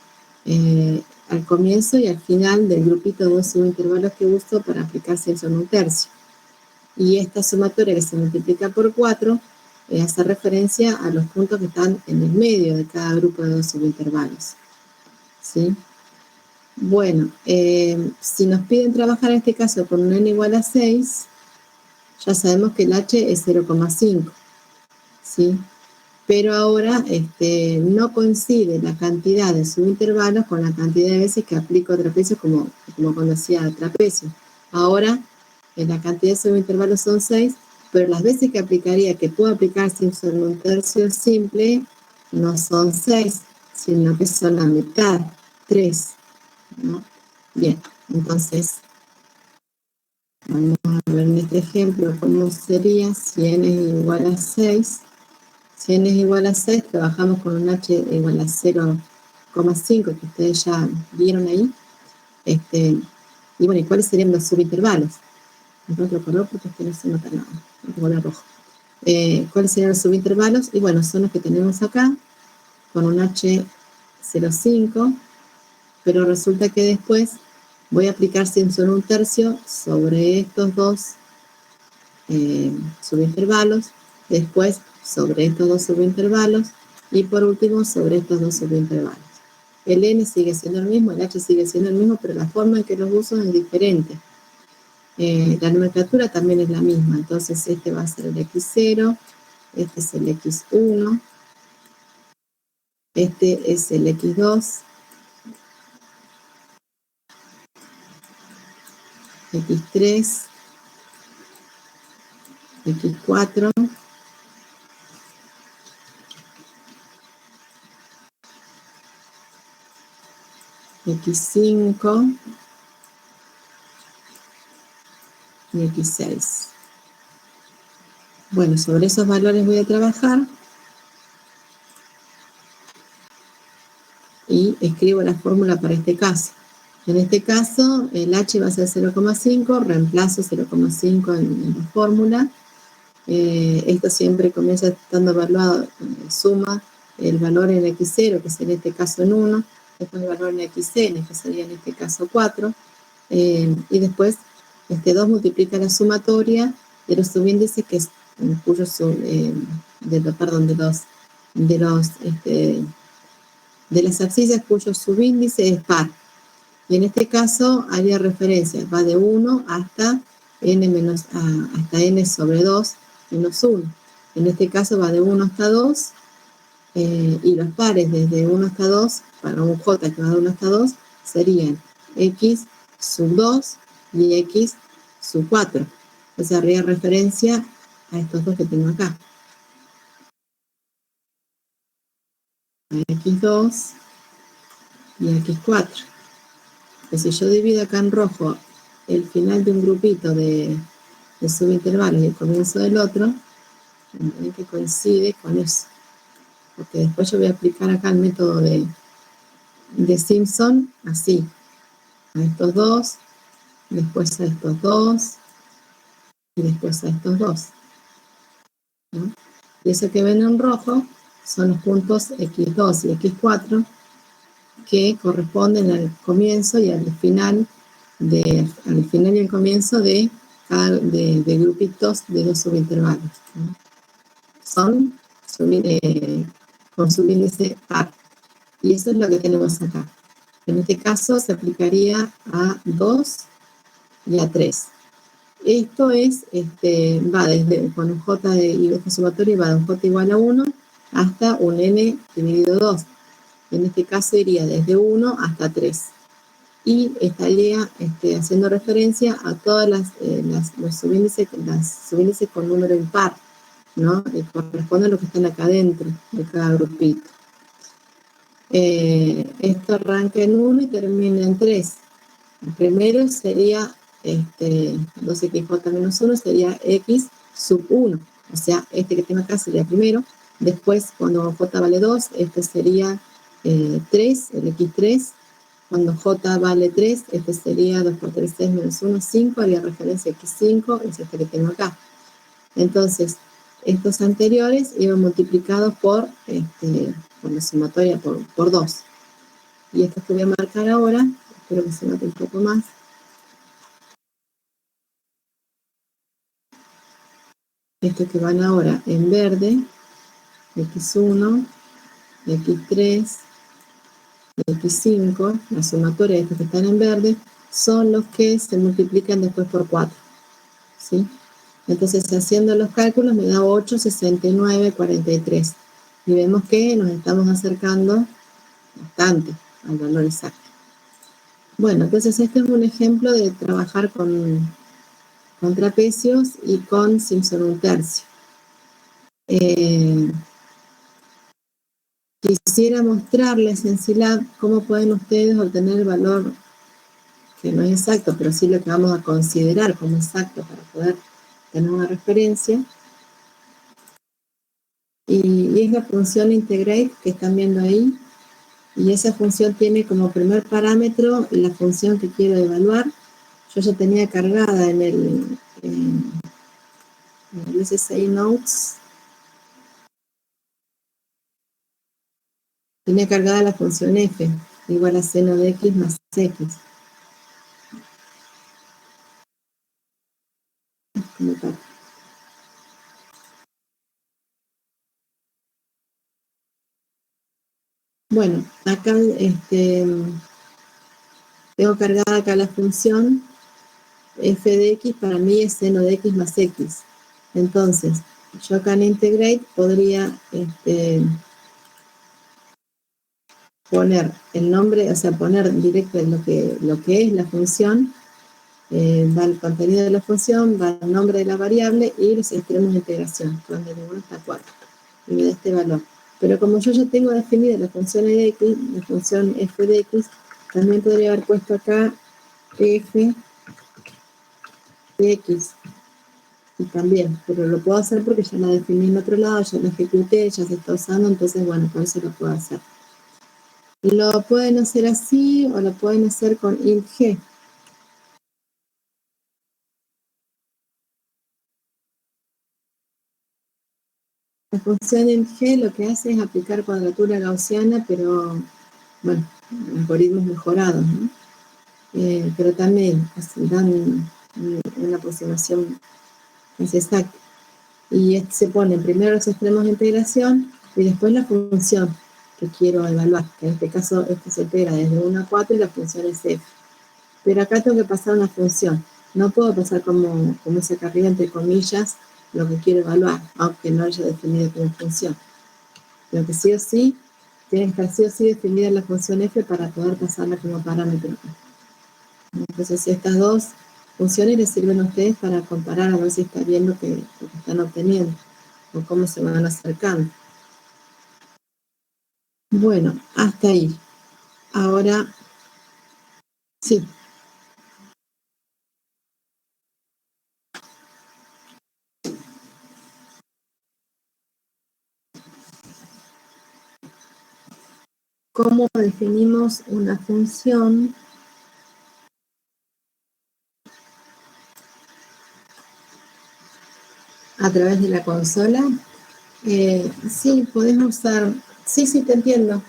al comienzo y al final del grupito de 2 subintervalos que uso para aplicar Simpson 1/3. Y esta sumatoria que se multiplica por 4 hace referencia a los puntos que están en el medio de cada grupo de 2 subintervalos. ¿Sí? Bueno, si nos piden trabajar en este caso con un n igual a 6, ya sabemos que el h es 0,5. ¿Sí? Pero ahora no coincide la cantidad de subintervalos con la cantidad de veces que aplico trapecio como cuando hacía trapecio. Ahora la cantidad de subintervalos son 6, pero las veces que aplicaría, que puedo aplicar Simpson 1/3 simple, no son 6, sino que son la mitad, 3. ¿No? Bien, entonces vamos a ver en este ejemplo cómo sería si n es igual a 6. Si n es igual a 6, trabajamos con un h igual a 0,5, que ustedes ya vieron ahí. Y bueno, ¿y cuáles serían los subintervalos? En otro color porque no se nota nada, en color rojo. ¿Cuáles serían los subintervalos? Y bueno, son los que tenemos acá, con un h 0,5, pero resulta que después voy a aplicar Simpson 1/3 sobre estos dos subintervalos, después sobre estos dos subintervalos y por último sobre estos dos subintervalos. El n sigue siendo el mismo, el h sigue siendo el mismo, pero la forma en que los uso es diferente. La nomenclatura también es la misma, entonces este va a ser el x0, este es el x1, este es el x2, x3, x4, x5 y x6. Bueno, sobre esos valores voy a trabajar y escribo la fórmula para este caso. En este caso, el h va a ser 0,5, reemplazo 0,5 en la fórmula. Esto siempre comienza estando evaluado, suma el valor en x0, que sería en este caso en 1, después el valor en xn, que sería en este caso 4, y después 2 multiplica la sumatoria de los subíndices que de las abscisas cuyo subíndice es par. Y en este caso haría referencia, va de 1 hasta n sobre 2 menos 1. En este caso va de 1 hasta 2, y los pares desde 1 hasta 2, para un j que va de 1 hasta 2, serían x sub 2 y x sub 4. Entonces haría referencia a estos dos que tengo acá. A x2 y a x4. Entonces si yo divido acá en rojo el final de un grupito de subintervalos y el comienzo del otro, ven que coincide con eso. Porque después yo voy a aplicar acá el método de Simpson, así. A estos dos, después a estos dos, y después a estos dos. ¿No? Y eso que ven en rojo son los puntos x2 y x4 que corresponden al comienzo y al final y al comienzo de grupitos de 2 subintervalos, ¿no? Son con subíndice par. Y eso es lo que tenemos acá. En este caso se aplicaría a 2 y a 3. Esto es, va desde con un j y esta sumatoria va de un j igual a 1 hasta un n dividido 2. En este caso iría desde 1 hasta 3. Y estaría haciendo referencia a todas los subíndices con número impar, ¿no? Y corresponde a lo que están acá dentro de cada grupito. Esto arranca en 1 y termina en 3. El primero sería 2xj menos 1 sería x sub 1. O sea, este que tengo acá sería primero. Después, cuando j vale 2, este sería 3, el x3. Cuando j vale 3, este sería 2 por 3, 6 menos 1, 5. Haría referencia a x5, es este que tengo acá. Entonces, estos anteriores iban multiplicados por la sumatoria por 2. Y estos que voy a marcar ahora, espero que se note un poco más. Estos que van ahora en verde, X1, X3, X5, la sumatoria de estos que están en verde, son los que se multiplican después por 4, ¿sí? Entonces, haciendo los cálculos me da 8, 69, 43. Y vemos que nos estamos acercando bastante al valor exacto. Bueno, entonces este es un ejemplo de trabajar con trapecios y con Simpson un tercio. Quisiera mostrarles en SILAB cómo pueden ustedes obtener el valor que no es exacto, pero sí lo que vamos a considerar como exacto para poder tener una referencia. Y es la función integrate que están viendo ahí. Y esa función tiene como primer parámetro la función que quiero evaluar. Yo ya tenía cargada en el SSI Notes, tenía cargada la función f, igual a seno de x más x. Bueno, acá tengo cargada acá la función f de x, para mí es seno de x más x. Entonces, yo acá en integrate podría poner el nombre, o sea, poner directo lo que es la función, va el contenido de la función, va el nombre de la variable y los extremos de integración, donde de 1 hasta 4, y me da este valor. Pero como yo ya tengo definida la función de x, la función f de x, también podría haber puesto acá f de x, y también, pero lo puedo hacer porque ya la definí en otro lado, ya la ejecuté, ya se está usando, entonces bueno, por eso lo puedo hacer. Lo pueden hacer así o lo pueden hacer con int g. La función int g lo que hace es aplicar cuadratura gaussiana, pero bueno, algoritmos mejorados, ¿no? Pero también dan una aproximación más exacta. Y se ponen primero los extremos de integración y después la función que quiero evaluar, que en este caso esto se integra desde 1 a 4 y la función es f. Pero acá tengo que pasar una función. No puedo pasar como esa carrera entre comillas lo que quiero evaluar, aunque no haya definido como función. Lo que sí o sí, tiene que estar sí o sí definida la función f para poder pasarla como parámetro. Entonces estas dos funciones les sirven a ustedes para comparar a ver si está bien lo que están obteniendo o cómo se van acercando. Bueno, hasta ahí. Ahora, sí. ¿Cómo definimos una función? A través de la consola. Sí, podés usar. Sí, te entiendo.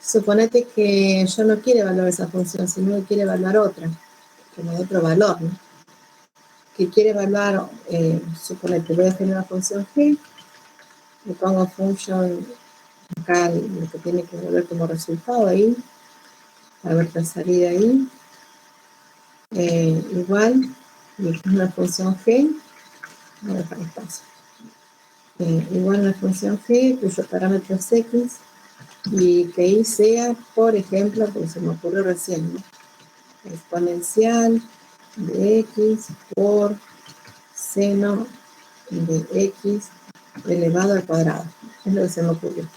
Suponete que yo no quiero evaluar esa función, sino que quiero evaluar otra, que me dé otro valor, ¿no? Que quiere evaluar, suponete, voy a definir una función g, le pongo function acá lo que tiene que volver como resultado ahí, a ver la salida ahí, igual, y es una función g, voy a dejar espacio, igual una función g cuyo parámetro es x, y que y sea, por ejemplo, porque se me ocurrió recién, ¿no? Exponencial de x por seno de x elevado al cuadrado. Es lo que se me ocurrió.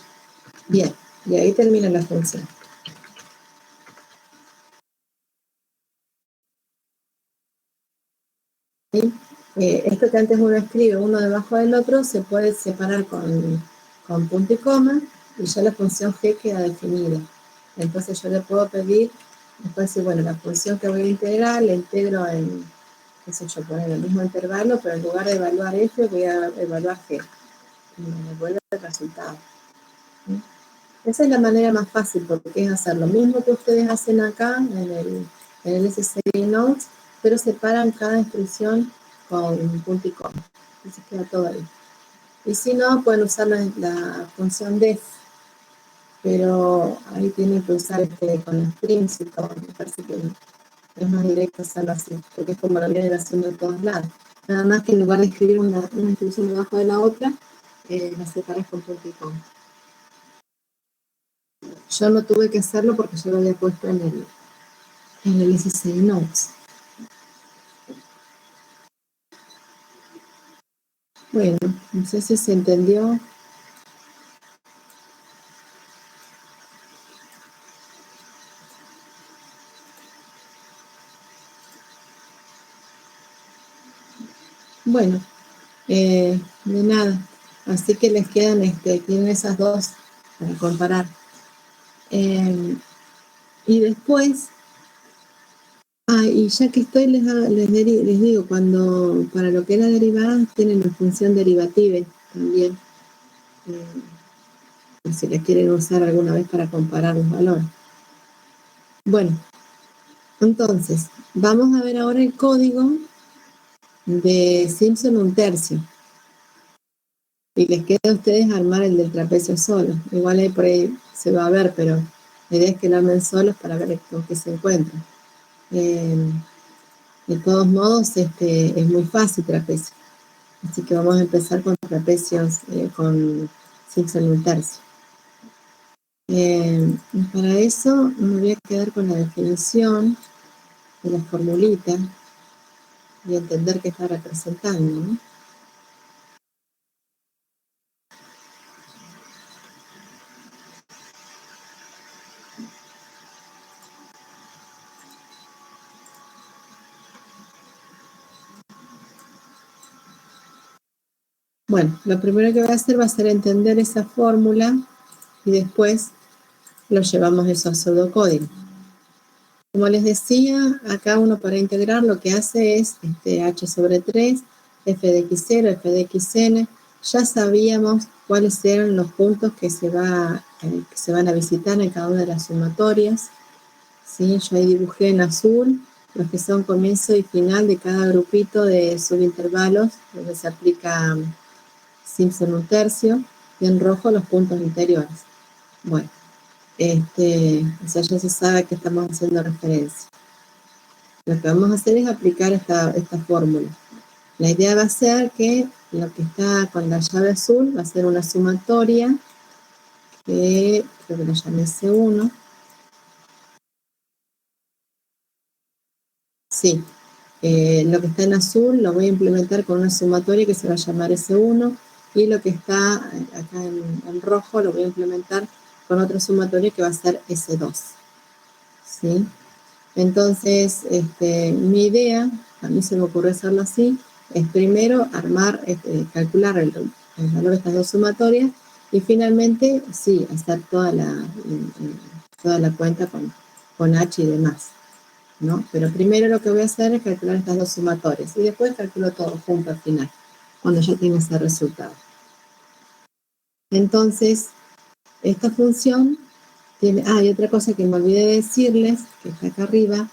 Bien, y ahí termina la función. ¿Sí? Esto que antes uno escribe uno debajo del otro se puede separar con punto y coma y ya la función g queda definida. Entonces yo le puedo pedir, después decir, bueno, la función que voy a integrar la integro en, qué sé yo, poner el mismo intervalo, pero en lugar de evaluar f voy a evaluar g. Y me devuelve el resultado. ¿Sí? Esa es la manera más fácil, porque es hacer lo mismo que ustedes hacen acá en el SCI Notes, pero separan cada instrucción con un punto y coma. Entonces queda todo ahí. Y si no, pueden usar la función def, pero ahí tienen que usar con strings y todo. Me parece que es más directo hacerlo así, porque es como la vienen haciendo de todos lados. Nada más que en lugar de escribir una instrucción debajo de la otra, la separas con punto y coma. Yo no tuve que hacerlo porque yo lo había puesto en el SCI Notes. Bueno, no sé si se entendió. Bueno, de nada. Así que les quedan, tienen esas dos para comparar. Y después, y ya que estoy, les digo, cuando para lo que es la derivada, tienen la función derivative también. Si la quieren usar alguna vez para comparar los valores. Bueno, entonces, vamos a ver ahora el código de Simpson 1/3. Y les queda a ustedes armar el del trapecio solo. Igual ahí por ahí se va a ver, pero la idea es que lo armen solos para ver con qué se encuentran. De todos modos, es muy fácil trapecio. Así que vamos a empezar con trapecios con Simpson 1/3. Para eso me voy a quedar con la definición de la formulita y entender qué está representando, ¿no? Bueno, lo primero que voy a hacer va a ser entender esa fórmula y después lo llevamos eso a pseudocódigo. Como les decía, acá uno para integrar lo que hace es h sobre 3, f de x0, f de xn. Ya sabíamos cuáles eran los puntos que se van a visitar en cada una de las sumatorias. ¿Sí? Yo ahí dibujé en azul los que son comienzo y final de cada grupito de subintervalos, donde se aplica Simpson 1/3, y en rojo los puntos interiores. Bueno. O sea, ya se sabe a qué estamos haciendo referencia. Lo que vamos a hacer es aplicar esta fórmula. La idea va a ser que lo que está con la llave azul va a ser una sumatoria que creo que la llamé S1. Sí, lo que está en azul lo voy a implementar con una sumatoria que se va a llamar S1, y lo que está acá en rojo lo voy a implementar con otra sumatoria que va a ser S2. ¿Sí? Entonces, mi idea, a mí se me ocurrió hacerlo así, es primero calcular el valor de estas dos sumatorias y finalmente, sí, hacer toda la cuenta con H y demás, ¿no? Pero primero lo que voy a hacer es calcular estas dos sumatorias y después calculo todo junto al final, cuando ya tenga ese resultado. Entonces, esta función tiene... y otra cosa que me olvidé de decirles, que está acá arriba,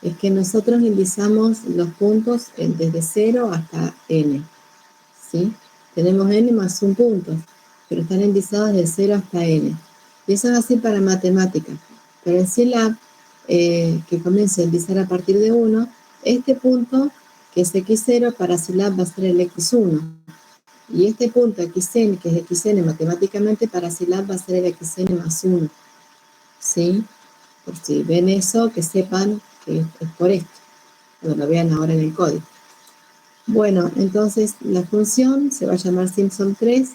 es que nosotros indizamos los puntos desde 0 hasta n, ¿sí? Tenemos n más un punto, pero están indizados de 0 hasta n. Y eso es así para matemáticas. Pero en Scilab, que comienza a indizar a partir de 1, este punto, que es x0, para Scilab va a ser el x1. Y este punto xn, que es xn matemáticamente, para Scilab va a ser el xn más 1. ¿Sí? Por si ven eso, que sepan que es por esto, cuando lo vean ahora en el código. Bueno, entonces la función se va a llamar Simpson 3,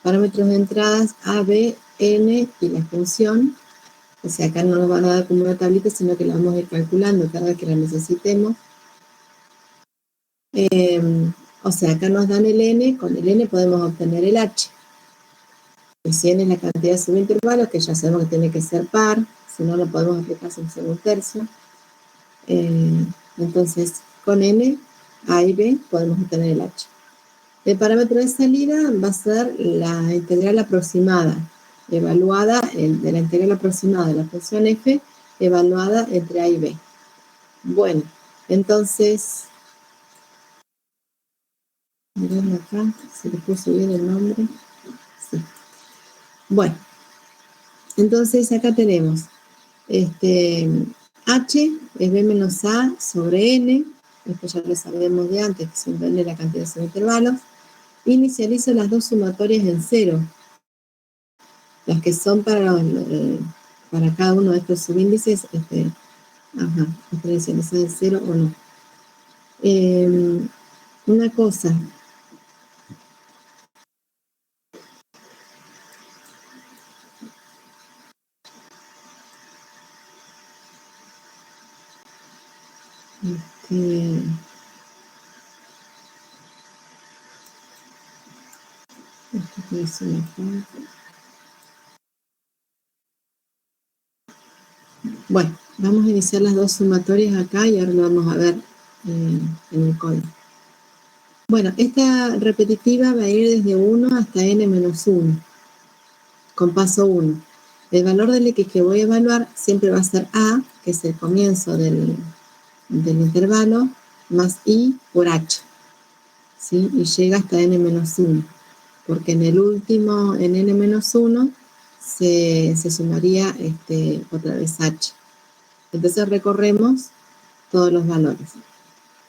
parámetros de entradas A, B, N y la función. O sea, acá no nos van a dar como una tablita, sino que la vamos a ir calculando cada vez que la necesitemos. O sea, acá nos dan el N, con el N podemos obtener el H. Y si N es la cantidad de subintervalos, que ya sabemos que tiene que ser par, si no lo podemos aplicar Simpson 1/3. Entonces, con N, A y B podemos obtener el H. El parámetro de salida va a ser la integral aproximada. evaluada de la integral aproximada de la función f, evaluada entre a y b. Bueno, entonces, miren acá, se le puso bien el nombre. Sí. Bueno, entonces acá tenemos h es b menos a sobre n, esto ya lo sabemos de antes, que son n la cantidad de subintervalos. Inicializo las dos sumatorias en cero, las que son para cada uno de estos subíndices, inicializar en cero o no. Una cosa, bueno, vamos a iniciar las dos sumatorias acá y ahora lo vamos a ver en el código. Bueno, esta repetitiva va a ir desde 1 hasta n-1, con paso 1. El valor del X que voy a evaluar siempre va a ser A, que es el comienzo del intervalo, más I por H, ¿sí? Y llega hasta n-1, porque en el último, en n-1, se sumaría otra vez H. Entonces recorremos todos los valores.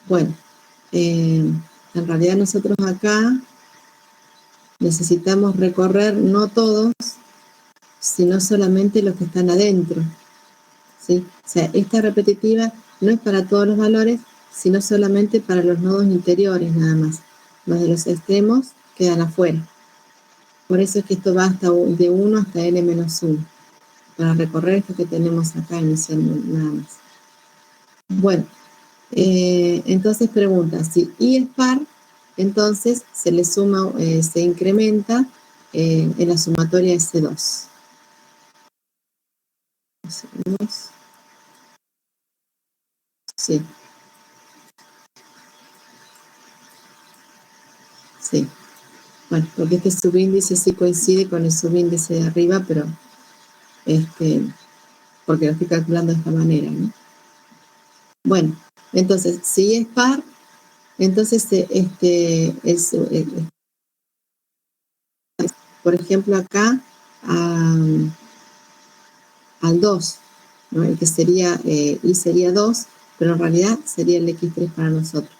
Bueno, en realidad nosotros acá necesitamos recorrer no todos, sino solamente los que están adentro, ¿sí? O sea, esta repetitiva no es para todos los valores, sino solamente para los nodos interiores nada más. Los de los extremos quedan afuera. Por eso es que esto va de 1 hasta n-1, para recorrer esto que tenemos acá inicialmente nada más. Bueno, entonces pregunta, si I es par, entonces se le suma, se incrementa en la sumatoria S2. Sí. Sí. Bueno, porque este subíndice sí coincide con el subíndice de arriba, pero porque lo estoy calculando de esta manera, ¿no? Bueno, entonces, si es par, entonces por ejemplo, acá al 2, ¿no? El que sería, y sería 2, pero en realidad sería el X3 para nosotros.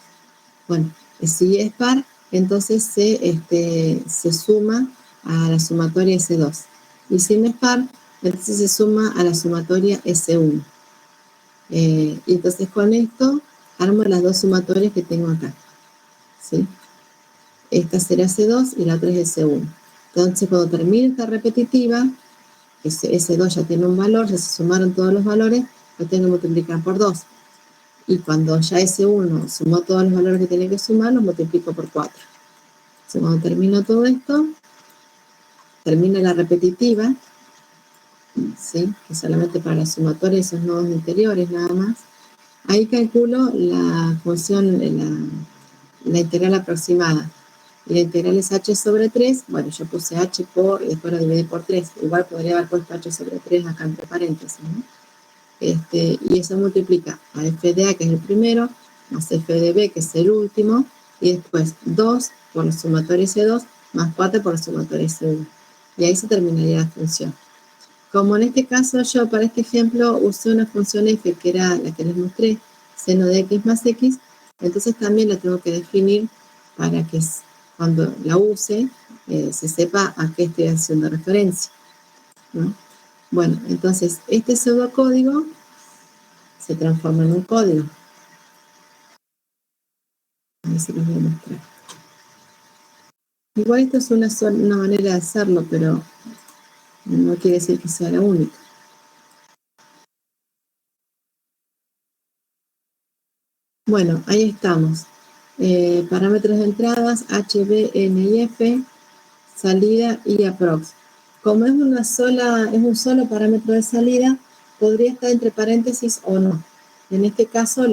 Bueno, si es par, entonces se suma a la sumatoria S2. Y si no es par, entonces se suma a la sumatoria S1. Y entonces con esto armo las dos sumatorias que tengo acá, ¿sí? Esta será S2 y la otra es S1. Entonces cuando termine esta repetitiva, S2 ya tiene un valor, ya se sumaron todos los valores, lo tengo que multiplicar por 2. Y cuando ya S1 sumó todos los valores que tenía que sumar, los multiplico por 4. Entonces cuando termino todo esto, termina la repetitiva, ¿sí? Que solamente para la sumatoria de esos nodos interiores nada más. Ahí calculo la función, la integral aproximada. Y la integral es h sobre 3. Bueno, yo puse h por, y después lo dividí por 3. Igual podría haber puesto h sobre 3 acá entre paréntesis, ¿no? Y eso multiplica a f de a, que es el primero, más f de b, que es el último, y después 2 por la sumatoria S2, más 4 por la sumatoria S1. Y ahí se terminaría la función. Como en este caso yo, para este ejemplo, usé una función f, que era la que les mostré, seno de x más x, entonces también la tengo que definir para que cuando la use, se sepa a qué estoy haciendo referencia, ¿no? Bueno, entonces este pseudocódigo se transforma en un código. A ver si los voy a mostrar. Igual esto es una manera de hacerlo, pero no quiere decir que sea la única. Bueno, ahí estamos. Parámetros de entradas, H, B, N y F, salida y aprox. Como es un solo parámetro de salida, podría estar entre paréntesis o no. En este caso,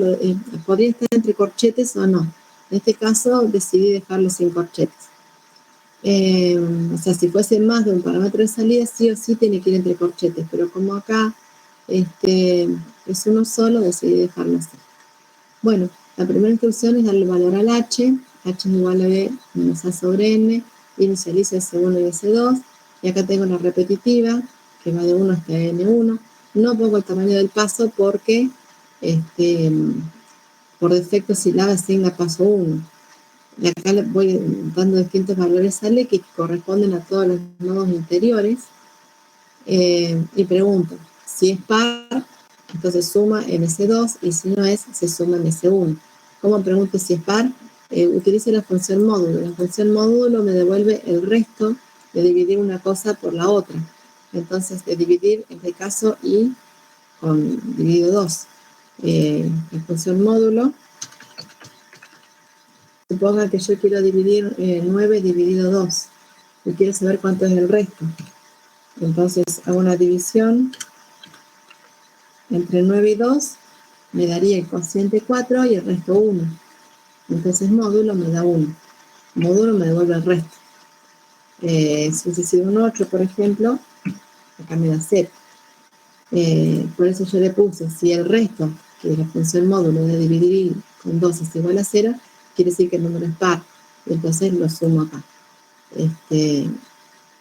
podría estar entre corchetes o no. En este caso, decidí dejarlo sin corchetes. O sea, si fuese más de un parámetro de salida, sí o sí tiene que ir entre corchetes, pero como acá es uno solo, decidí dejarlo así. Bueno, la primera instrucción es darle valor al h es igual a b menos a sobre n, inicializo S1 y S2, y acá tengo una repetitiva que va de 1 hasta n1. No pongo el tamaño del paso porque por defecto Silab asigna paso 1. Y acá le voy dando distintos valores al X que corresponden a todos los nodos interiores. Y pregunto, si es par, entonces suma en S2, y si no es, se suma en S1. ¿Cómo pregunto si es par? Utilizo la función módulo. La función módulo me devuelve el resto de dividir una cosa por la otra. Entonces, de dividir, en este caso, y con dividido 2. La función módulo, suponga que yo quiero dividir 9 dividido 2 y quiero saber cuánto es el resto. Entonces hago una división entre 9 y 2, me daría el cociente 4 y el resto 1. Entonces módulo me da 1. Módulo me devuelve el resto. Si hubiese sido un 8, por ejemplo, acá me da 0. Por eso yo le puse, si el resto, que es la función módulo de dividir con 2 es igual a 0, quiere decir que el número es par. Entonces lo sumo acá.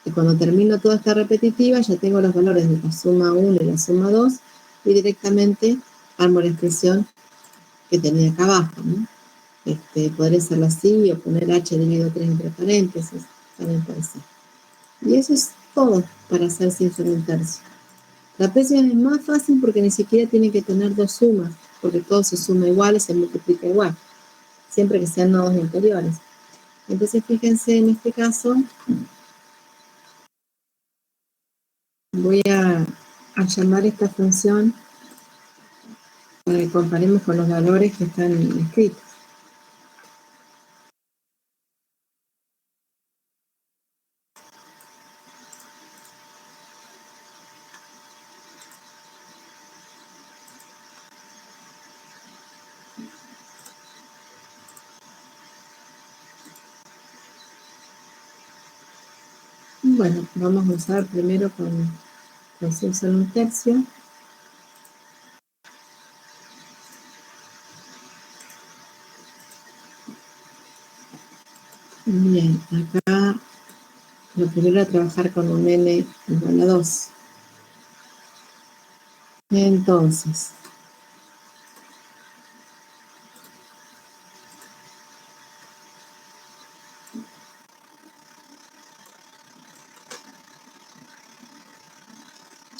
Y cuando termino toda esta repetitiva, ya tengo los valores de la suma 1 y la suma 2, y directamente armo la expresión que tenía acá abajo, ¿no? Podría hacerlo así, o poner h dividido 3 entre paréntesis, también puede ser. Y eso es todo para hacer Simpson un tercio. Trapecio es más fácil porque ni siquiera tiene que tener dos sumas, porque todo se suma igual y se multiplica igual, siempre que sean nodos interiores. Entonces fíjense en este caso, voy a llamar esta función para que comparemos con los valores que están escritos. Bueno, vamos a usar primero con Simpson un tercio. Bien, acá lo primero es trabajar con un n igual a 2. Entonces,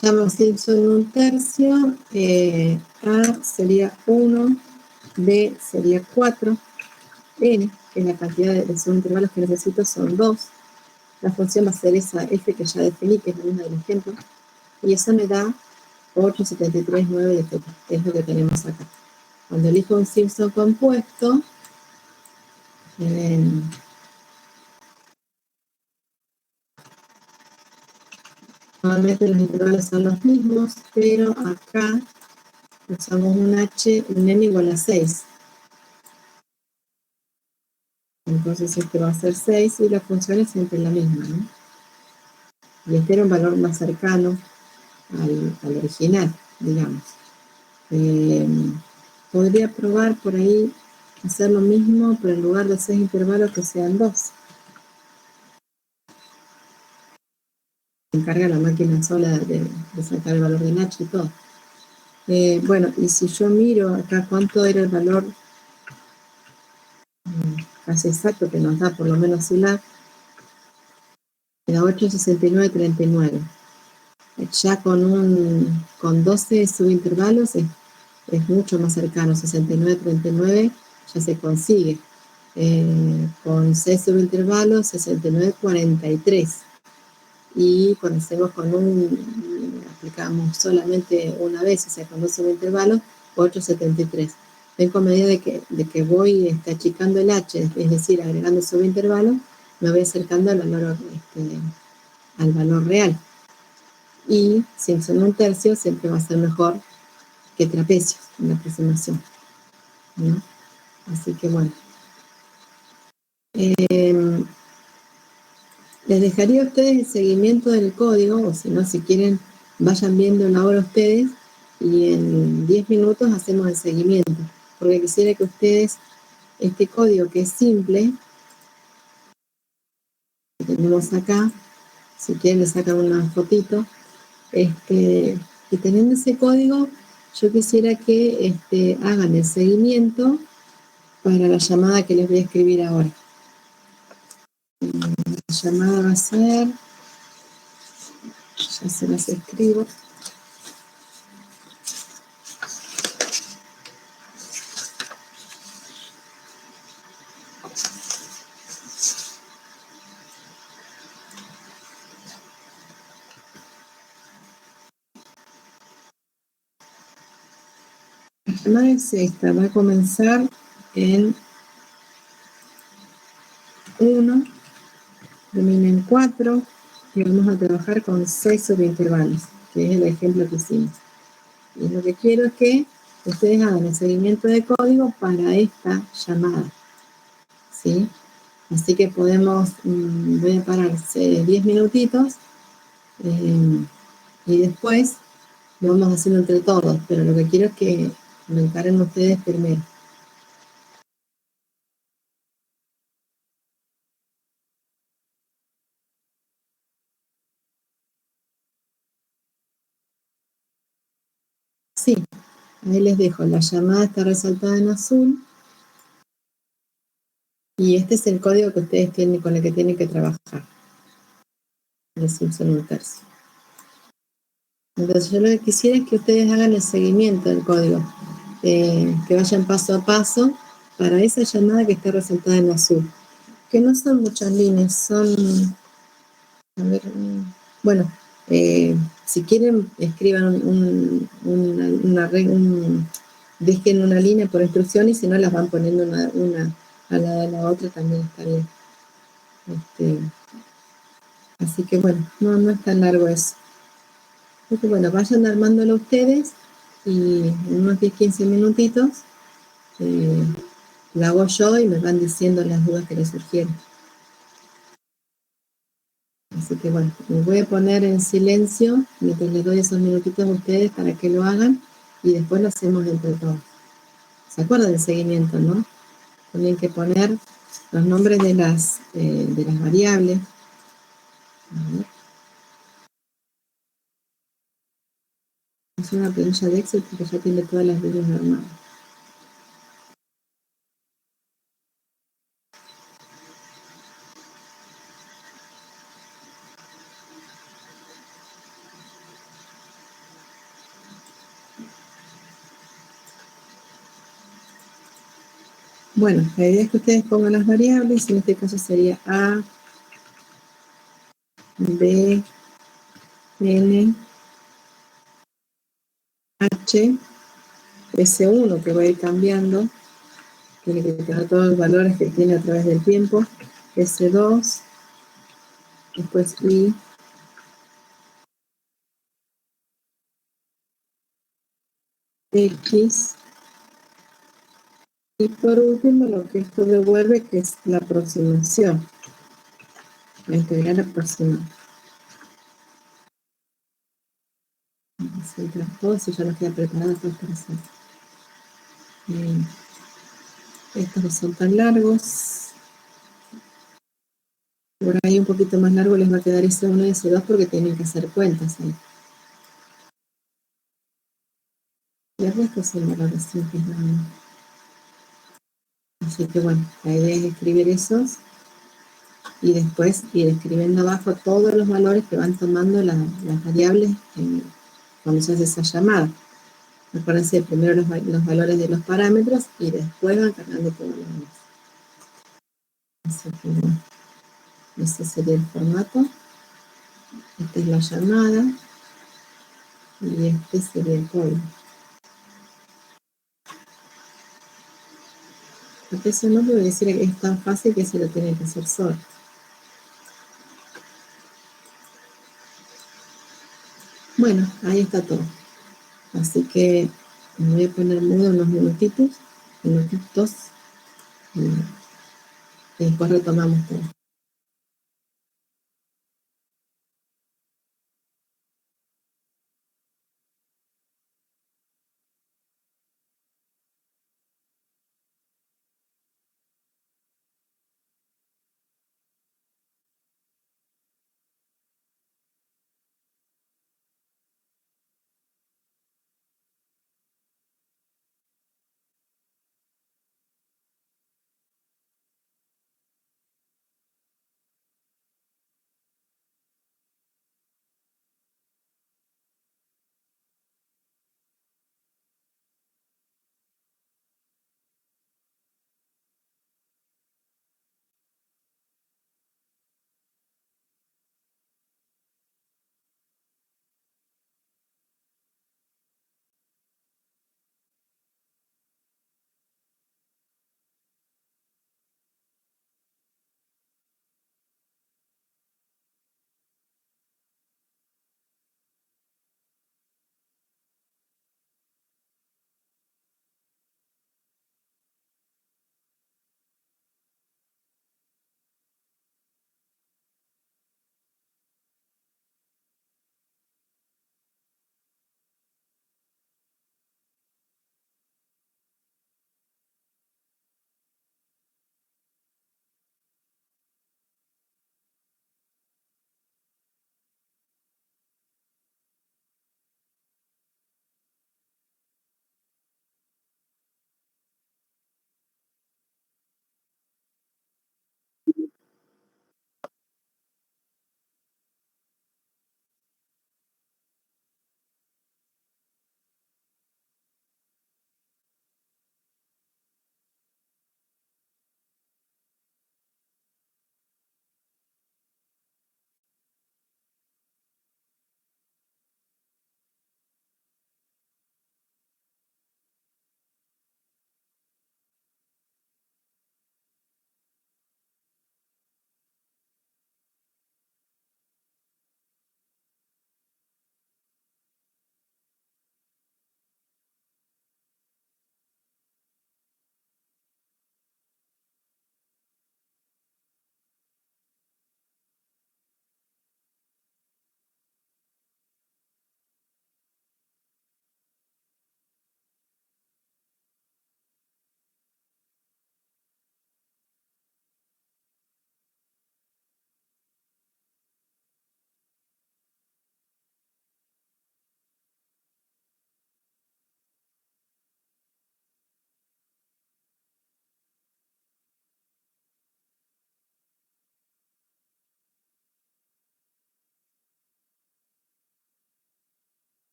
llamo Simpson un tercio, A sería 1, B sería 4, N, que es la cantidad de subintervalos que necesito, son 2. La función va a ser esa F que ya definí, que es la misma del ejemplo, y eso me da 8, 73, 9, etc. Es lo que tenemos acá. Cuando elijo un Simpson compuesto, normalmente los intervalos son los mismos, pero acá usamos un n igual a 6. Entonces este va a ser 6 y la función es siempre la misma, ¿no? Y este era un valor más cercano al original, digamos. Podría probar por ahí hacer lo mismo, pero en lugar de 6 intervalos que sean 2. Se encarga la máquina sola de sacar el valor del h y todo. Bueno, y si yo miro acá cuánto era el valor casi exacto que nos da por lo menos Silab, era 8,69,39. Ya con 12 subintervalos es mucho más cercano, 69,39 ya se consigue. Con 6 subintervalos, 69,43. Y cuando hacemos aplicamos solamente una vez, o sea, con 2 subintervalos, 8,73. Ven, con medida de que voy achicando el h, es decir, agregando subintervalos, me voy acercando al valor real. Y Simpson un tercio siempre va a ser mejor que trapecios en la aproximación, ¿no? Así que bueno. Les dejaría a ustedes el seguimiento del código, o si no, si quieren, vayan viéndolo ahora ustedes y en 10 minutos hacemos el seguimiento. Porque quisiera que ustedes, este código que es simple, que tenemos acá, si quieren le sacan una fotito, y teniendo ese código, yo quisiera que hagan el seguimiento para la llamada que les voy a escribir ahora. La llamada va a ser, ya se las escribo. La llamada es esta, va a comenzar en 1, termina en 4 y vamos a trabajar con 6 subintervalos, que es el ejemplo que hicimos. Y lo que quiero es que ustedes hagan el seguimiento de código para esta llamada, ¿sí? Así que podemos, voy a parar 10 minutitos y después lo vamos haciendo entre todos, pero lo que quiero es que lo encaren ustedes primero. Sí, ahí les dejo, la llamada está resaltada en azul y este es el código que ustedes tienen, con el que tienen que trabajar. El Simpson un tercio. Entonces yo lo que quisiera es que ustedes hagan el seguimiento del código, que vayan paso a paso para esa llamada que está resaltada en azul, que no son muchas líneas, son, a ver, bueno, si quieren escriban dejen una línea por instrucción y si no las van poniendo una a la de la otra también está bien. Así que bueno, no es tan largo eso. Así que bueno, vayan armándolo ustedes y en unos 10-15 minutitos lo hago yo y me van diciendo las dudas que les surgieron. Así que bueno, me voy a poner en silencio mientras les doy esos minutitos a ustedes para que lo hagan y después lo hacemos entre todos. ¿Se acuerdan del seguimiento, no? Tienen que poner los nombres de las variables. A ver. Es una planilla de Excel porque ya tiene todas las líneas armadas. Bueno, la idea es que ustedes pongan las variables, en este caso sería A, B, N, H, S1 que va a ir cambiando, tiene que tener todos los valores que tiene a través del tiempo, S2, después I, X, y por último lo que esto devuelve, que es la aproximación, la integral aproximada. Todo si ya no queda preparado para hacer. Estos no son tan largos. Por ahí un poquito más largo les va a quedar S1 y S2 porque tienen que hacer cuentas ahí. Y el resto son valores simples nada más. Así que bueno, la idea es escribir esos y después ir escribiendo abajo todos los valores que van tomando las variables cuando se hace esa llamada. Acuérdense primero los valores de los parámetros y después van cargando todo lo demás. Así que bueno, ese sería el formato. Esta es la llamada y este sería el código. Porque eso no puede decir que es tan fácil que se lo tiene que hacer solo. Bueno, ahí está todo. Así que me voy a poner mudo unos minutitos y después retomamos todo.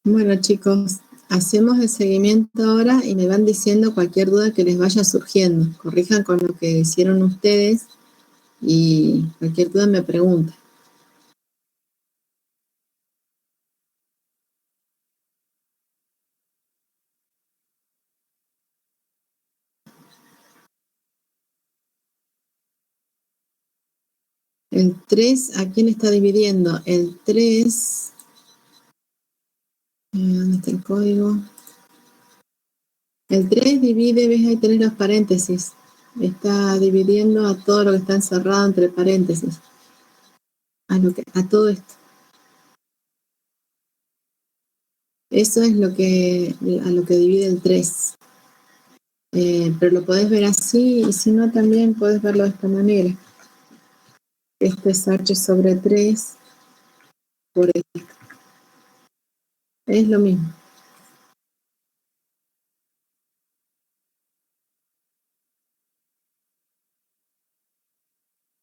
Bueno, chicos, hacemos el seguimiento ahora y me van diciendo cualquier duda que les vaya surgiendo. Corrijan con lo que hicieron ustedes y cualquier duda me preguntan. El 3, ¿a quién está dividiendo? El 3, ¿dónde está el código? El 3 divide, ves ahí tenés los paréntesis. Está dividiendo a todo lo que está encerrado entre paréntesis. A todo esto. Eso es a lo que divide el 3. Pero lo podés ver así y si no también podés verlo de esta manera. Esto es h sobre 3 por esto. Es lo mismo.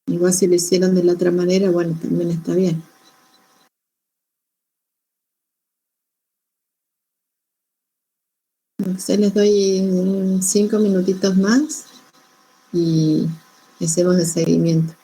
Igual si lo hicieron de la otra manera, bueno, también está bien. Entonces les doy 5 minutitos más y hacemos el seguimiento.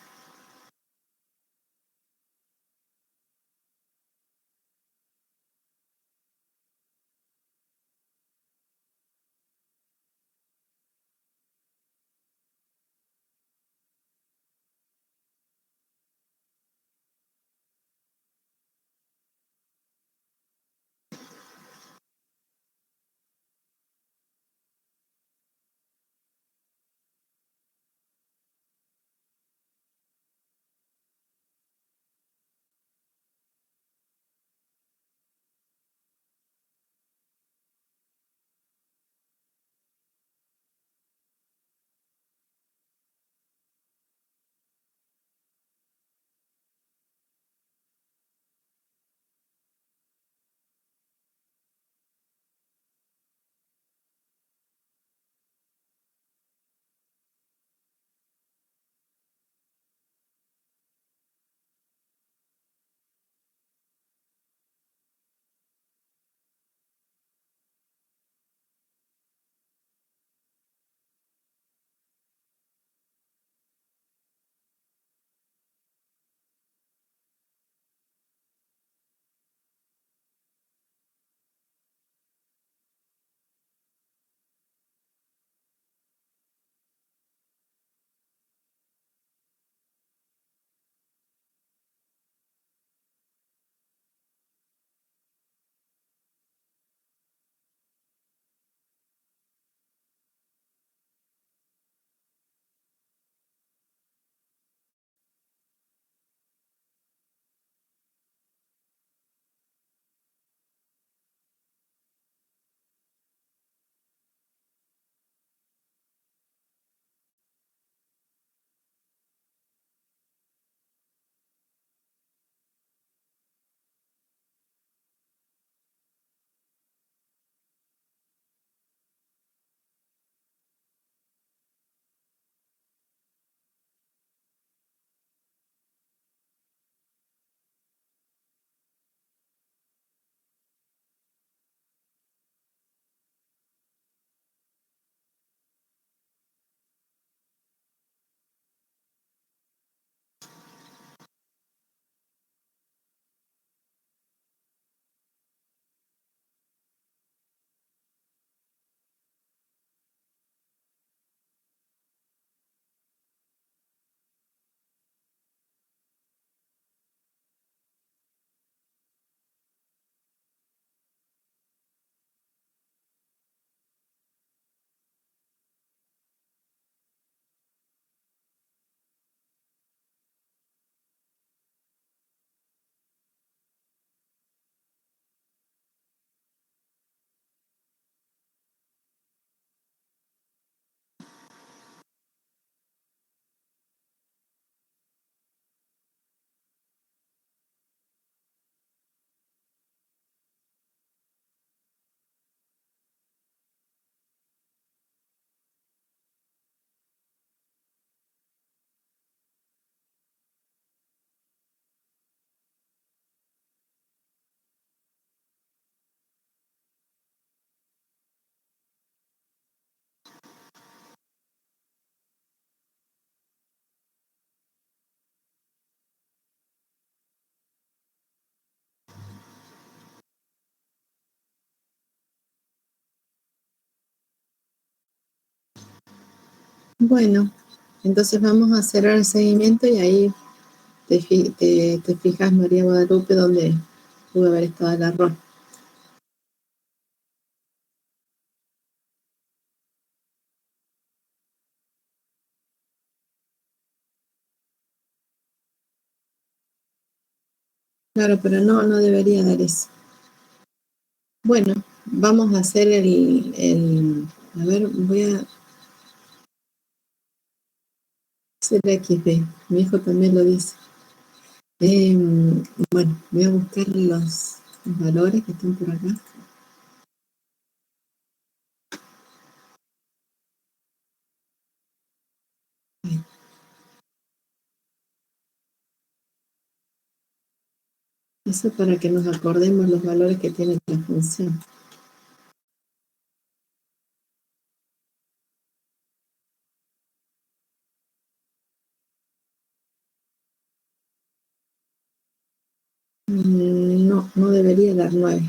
Bueno, entonces vamos a cerrar el seguimiento y ahí te fijas, María Guadalupe, donde pudo haber estado el error. Claro, pero no debería dar eso. Bueno, vamos a hacer a ver, voy a hacer XD. Mi hijo también lo dice. Bueno, voy a buscar los valores que están por acá. Eso para que nos acordemos los valores que tiene la función. No debería dar 9.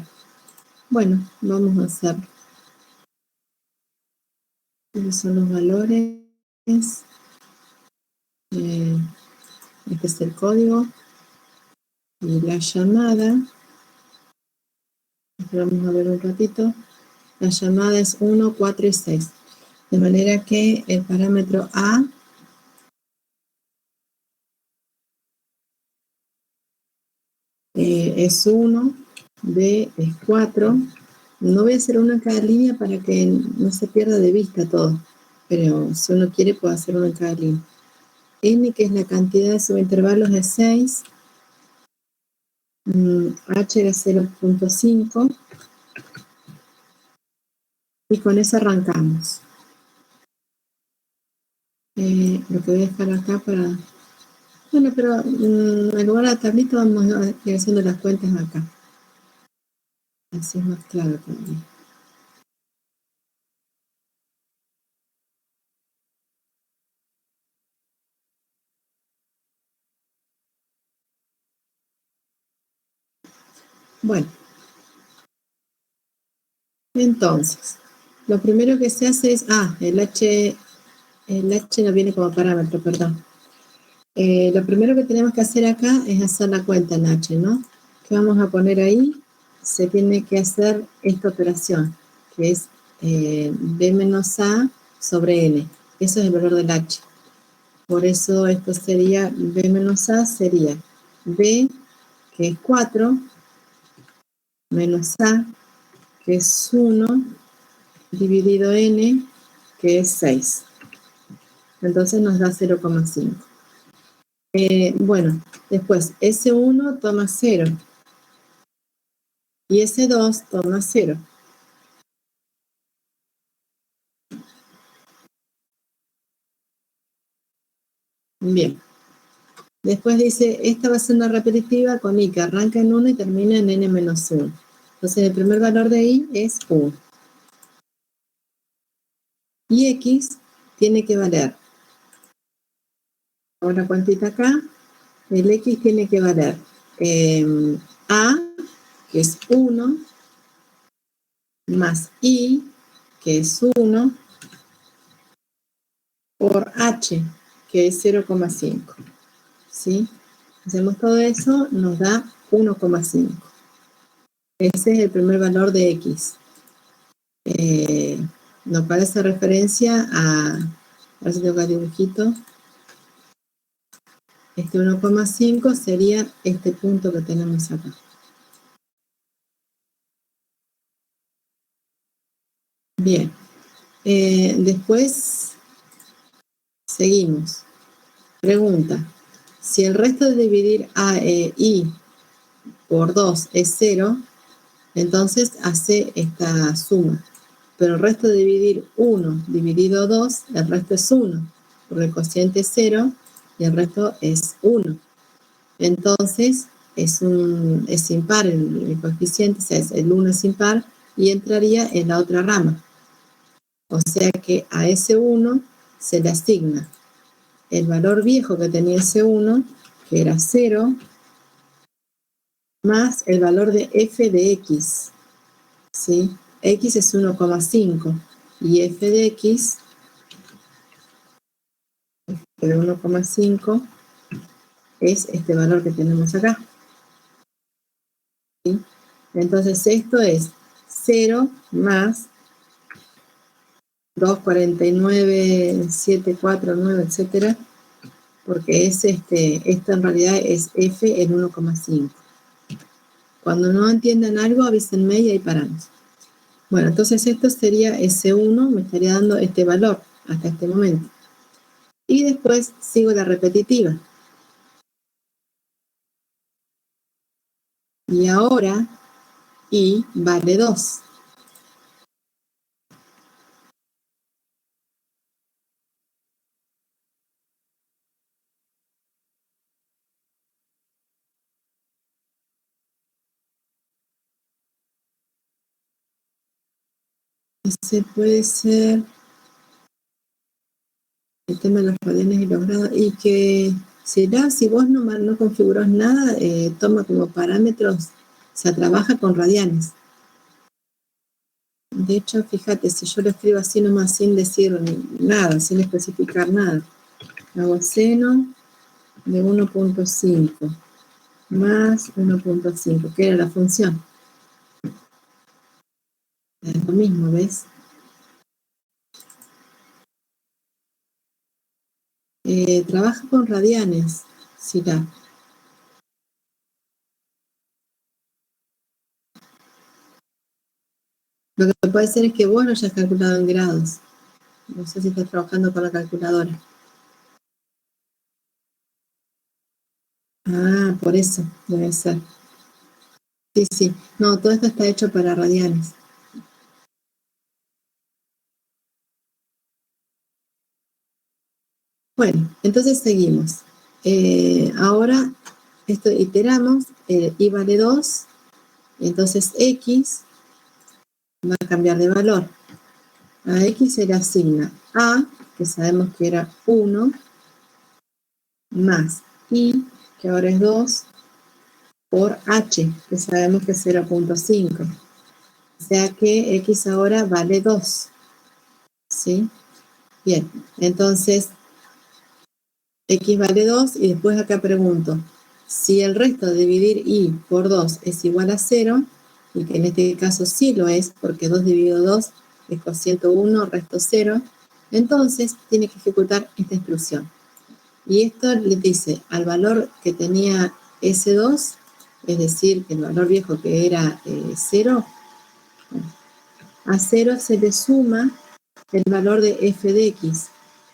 Bueno, vamos a hacer. Estos son los valores. Este es el código. Y la llamada. Vamos a ver un ratito. La llamada es 1, 4 y 6. De manera que el parámetro A es 1, B es 4. No voy a hacer uno en cada línea para que no se pierda de vista todo, pero si uno quiere puede hacer uno en cada línea. N, que es la cantidad de subintervalos, es 6. H era 0.5. Y con eso arrancamos. Lo que voy a dejar acá para... Bueno, pero en lugar de la tablita vamos a ir haciendo las cuentas acá. Así es más claro también. Bueno, entonces, lo primero que se hace es... el H no viene como parámetro, perdón. Lo primero que tenemos que hacer acá es hacer la cuenta en H, ¿no? ¿Qué vamos a poner ahí? Se tiene que hacer esta operación, que es B menos A sobre N. Eso es el valor del H. Por eso esto sería, B menos A sería B, que es 4, menos A, que es 1, dividido N, que es 6. Entonces nos da 0,5. Bueno, después S1 toma 0 y S2 toma 0. Bien. Después dice, esta va a ser una repetitiva con I que arranca en 1 y termina en N menos 1. Entonces el primer valor de I es 1. Y X tiene que valer, ahora cuantita acá, el X tiene que valer A, que es 1, más I, que es 1, por H, que es 0,5. ¿Sí? Hacemos todo eso, nos da 1,5. Ese es el primer valor de X. Nos parece referencia a ver si tengo acá el dibujito. Este 1,5 sería este punto que tenemos acá. Bien. Después seguimos. Pregunta. Si el resto de dividir I por 2 es 0, entonces hace esta suma. Pero el resto de dividir 1 dividido 2, el resto es 1, porque el cociente es 0 y el resto es 1. Entonces es impar el coeficiente, o sea, el 1 es impar y entraría en la otra rama. O sea que a ese 1 se le asigna el valor viejo que tenía ese 1, que era 0, más el valor de f de x, ¿sí? X es 1,5 y f de x de 1,5 es este valor que tenemos acá. ¿Sí? Entonces esto es 0 más 2,49,749, etcétera, porque es esto en realidad es f en 1,5. Cuando no entiendan algo, avísenme y ahí paramos. Bueno, entonces esto sería S1, me estaría dando este valor hasta este momento. Y después sigo la repetitiva. Y ahora I vale 2. Ese puede ser el tema de los radianes y los grados. Y que será, si vos no configurás nada, toma como parámetros, o sea, trabaja con radianes. De hecho, fíjate, si yo lo escribo así nomás sin decir nada, sin especificar nada, hago seno de 1,5 más 1,5, que era la función. Es lo mismo, ¿ves? Trabaja con radianes, Sira. Lo que puede ser es que vos lo hayas calculado en grados. No sé si estás trabajando con la calculadora. Ah, por eso debe ser. Sí, sí. No, todo esto está hecho para radianes. Bueno, entonces seguimos. Ahora esto iteramos, I vale 2, entonces X va a cambiar de valor. A X se le asigna A, que sabemos que era 1, más I, que ahora es 2, por H, que sabemos que es 0,5. O sea que X ahora vale 2. ¿Sí? Bien, entonces X vale 2 y después acá pregunto, si el resto de dividir I por 2 es igual a 0, y que en este caso sí lo es, porque 2 dividido 2 es cociente 1, resto 0, entonces tiene que ejecutar esta instrucción. Y esto le dice al valor que tenía S2, es decir, que el valor viejo que era 0, a 0 se le suma el valor de f de x,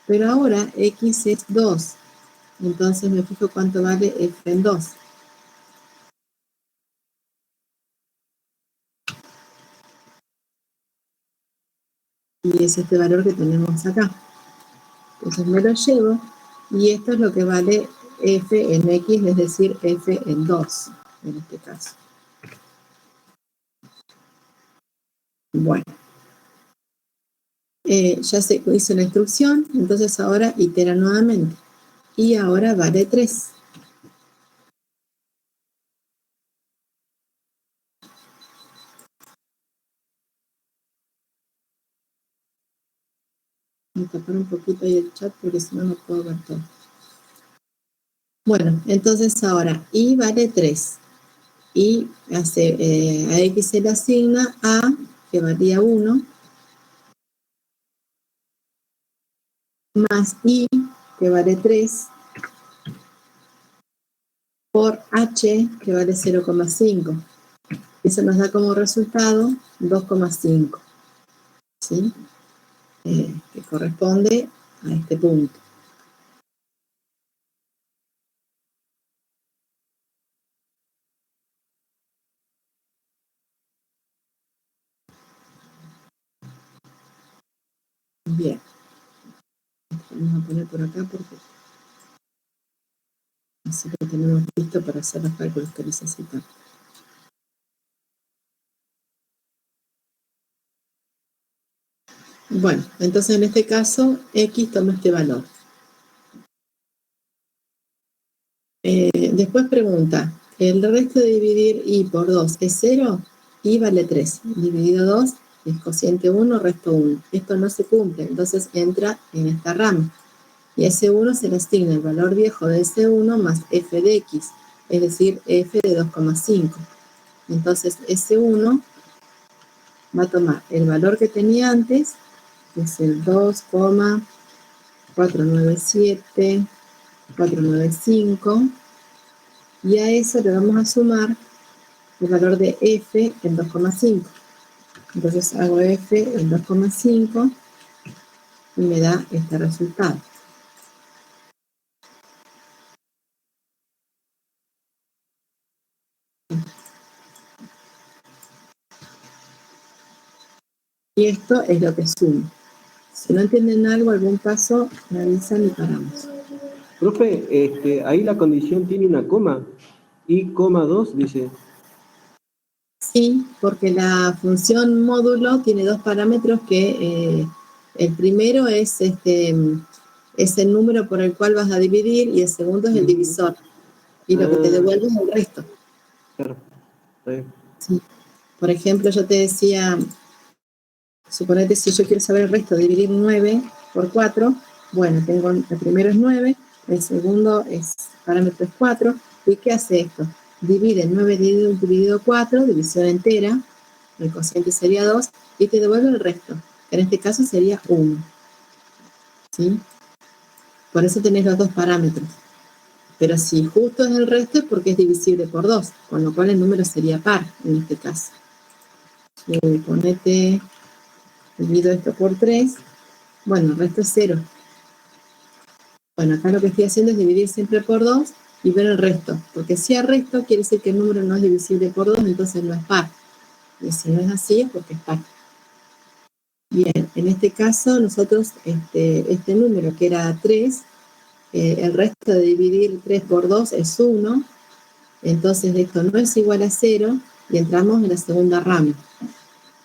pero ahora x es 2, entonces me fijo cuánto vale f en 2. Y es este valor que tenemos acá. Entonces me lo llevo, y esto es lo que vale f en x, es decir, f en 2, en este caso. Bueno. Ya se hizo la instrucción, entonces ahora itera nuevamente. Y ahora vale 3. Voy a tapar un poquito ahí el chat porque si no, no puedo ver todo. Bueno, entonces ahora I vale 3. Y a X se le asigna A, que valía 1, más I, que vale 3, por H, que vale 0,5. Eso nos da como resultado 2,5. ¿Sí? Que corresponde a este punto. Bien. Vamos a poner por acá porque así lo tenemos listo para hacer los cálculos que necesitamos. Bueno, entonces en este caso, X toma este valor. Después pregunta, ¿el resto de dividir I por 2 es 0? I vale 3. Dividido 2 es cociente 1, resto 1. Esto no se cumple, entonces entra en esta rama. Y a S1 se le asigna el valor viejo de S1 más f de x, es decir, f de 2,5. Entonces S1 va a tomar el valor que tenía antes, que es el 2,497,495, y a eso le vamos a sumar el valor de f en 2,5. Entonces hago f en 2,5 y me da este resultado. Y esto es lo que sumo. Si no entienden algo, algún paso, me avisan y paramos. Profe, ahí la condición tiene una coma. I,2 dice. Sí, porque la función módulo tiene dos parámetros que el primero es el número por el cual vas a dividir y el segundo es el divisor. Y lo que te devuelve es el resto. Claro. Sí. Por ejemplo, yo te decía, suponete si yo quiero saber el resto, dividir 9 por 4, bueno, el primero es 9, el segundo parámetro es 4, ¿y qué hace esto? Divide 9 dividido 4, división entera, el cociente sería 2, y te devuelve el resto, que en este caso sería 1. ¿Sí? Por eso tenés los dos parámetros. Pero si justo es el resto es porque es divisible por 2, con lo cual el número sería par en este caso. Ponete, divido esto por 3, bueno, el resto es 0. Bueno, acá lo que estoy haciendo es dividir siempre por 2 y ver el resto, porque si hay resto quiere decir que el número no es divisible por 2, entonces no es par. Y si no es así es porque es par. Bien, en este caso nosotros, este número que era 3, el resto de dividir 3 por 2 es 1, entonces esto no es igual a 0 y entramos en la segunda rama.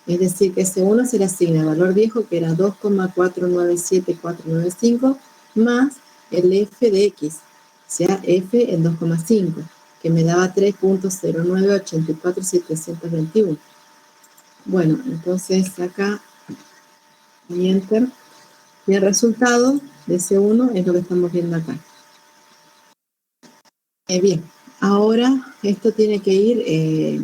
Es decir, que ese 1 se le asigna el valor viejo que era 2,497495 más el f de x, o sea, f en 2,5, que me daba 3.0984721. Bueno, entonces acá, y enter, y el resultado de ese 1 es lo que estamos viendo acá. Bien, ahora esto tiene que ir,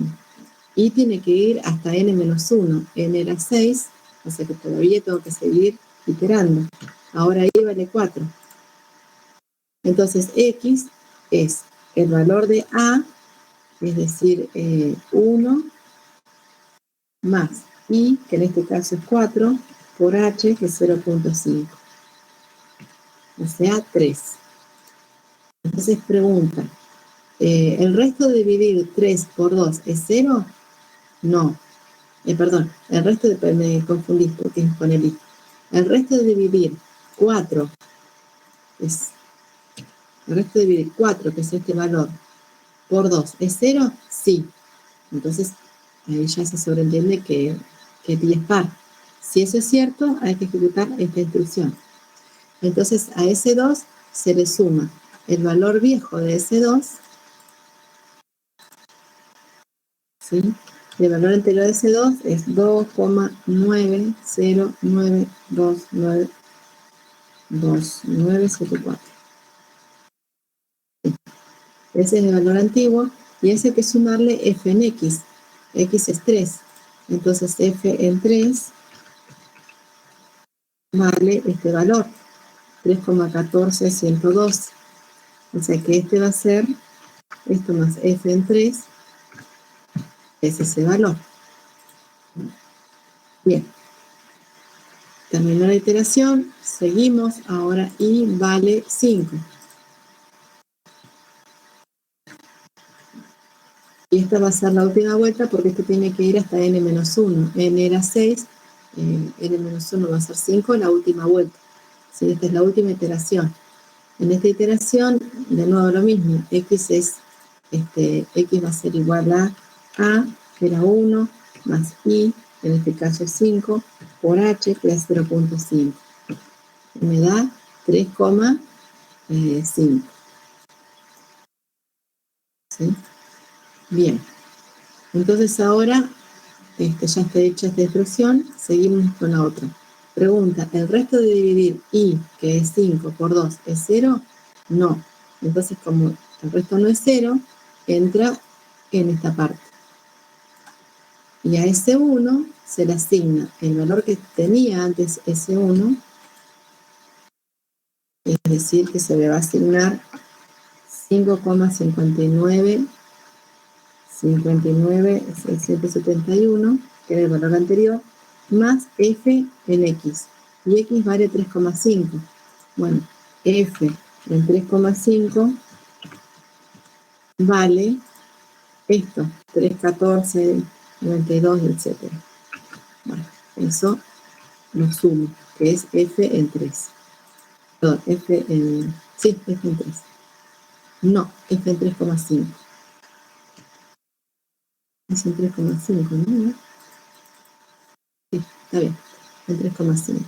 y tiene que ir hasta n-1, n era 6, o sea que todavía tengo que seguir iterando. Ahora y vale 4. Entonces x es el valor de a, es decir, 1 más y, que en este caso es 4, por h, que es 0.5. O sea, 3. Entonces pregunta, ¿el resto de dividir 3 por 2 es 0? No. Perdón, el resto me confundí porque es con el i. El resto de dividir 4 el resto de dividir 4, que es este valor, por 2, ¿es 0? Sí. Entonces, ahí ya se sobreentiende que 10 es par. Si eso es cierto, hay que ejecutar esta instrucción. Entonces, a ese 2 se le suma el valor viejo de ese 2, ¿sí? El valor anterior de ese 2 es 2,9092974. Ese es el valor antiguo y ese hay que sumarle f en x. X es 3. Entonces f en 3 vale este valor, 3,14112. O sea que este va a ser, esto más f en 3, es ese valor. Bien. Terminó la iteración, seguimos, ahora y vale 5. Y esta va a ser la última vuelta porque esto tiene que ir hasta n-1. N era 6, n-1 va a ser 5, la última vuelta. ¿Sí? Esta es la última iteración. En esta iteración, de nuevo lo mismo, x va a ser igual a, que era 1, más i, en este caso es 5, por h, que es 0.5. Me da 3,5. ¿Sí? Bien. Entonces ahora, ya está hecha esta instrucción, seguimos con la otra. Pregunta, ¿el resto de dividir y, que es 5 por 2, es 0? No. Entonces, como el resto no es 0, entra en esta parte. Y a S1 se le asigna el valor que tenía antes S1, es decir, que se le va a asignar 5,59,671, que era el valor anterior, más F en X. Y X vale 3,5. Bueno, F en 3,5 vale esto, 3,14, 92, etc. Bueno, eso lo sumo, que es F en 3. Perdón, F en 3. No, F en 3,5. Es en 3,5, ¿no? Sí, está bien, en 3,5.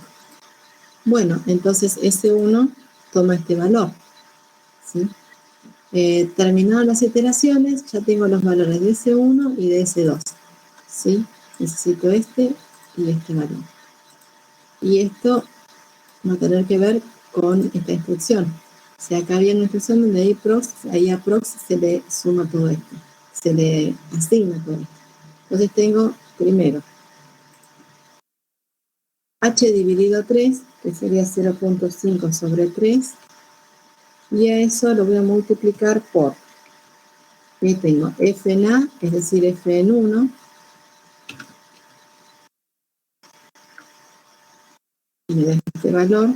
Bueno, entonces S1 toma este valor, ¿sí? Terminadas las iteraciones, ya tengo los valores de S1 y de S2, ¿sí? Necesito este y este valor. Y esto va a tener que ver con esta instrucción. O sea, acá había una instrucción donde ahí a prox se le suma todo esto, se le asigna todo esto. Entonces tengo primero h dividido 3, que sería 0.5 sobre 3, y a eso lo voy a multiplicar por, y tengo f en a, es decir, f en 1, y me da este valor,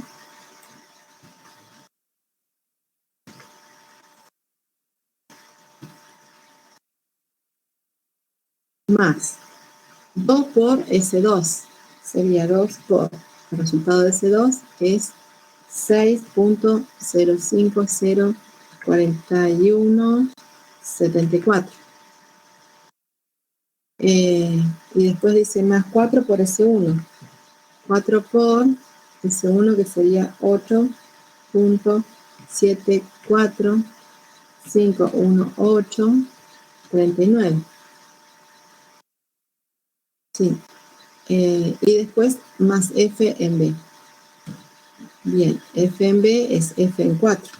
más 2 por S2, sería 2 por, el resultado de S2 es 6.05044174. Y después dice más 4 por S1. 4 por S1, que sería 8.7451839. Sí. Y después más F en B. Bien, F en B es F en 4.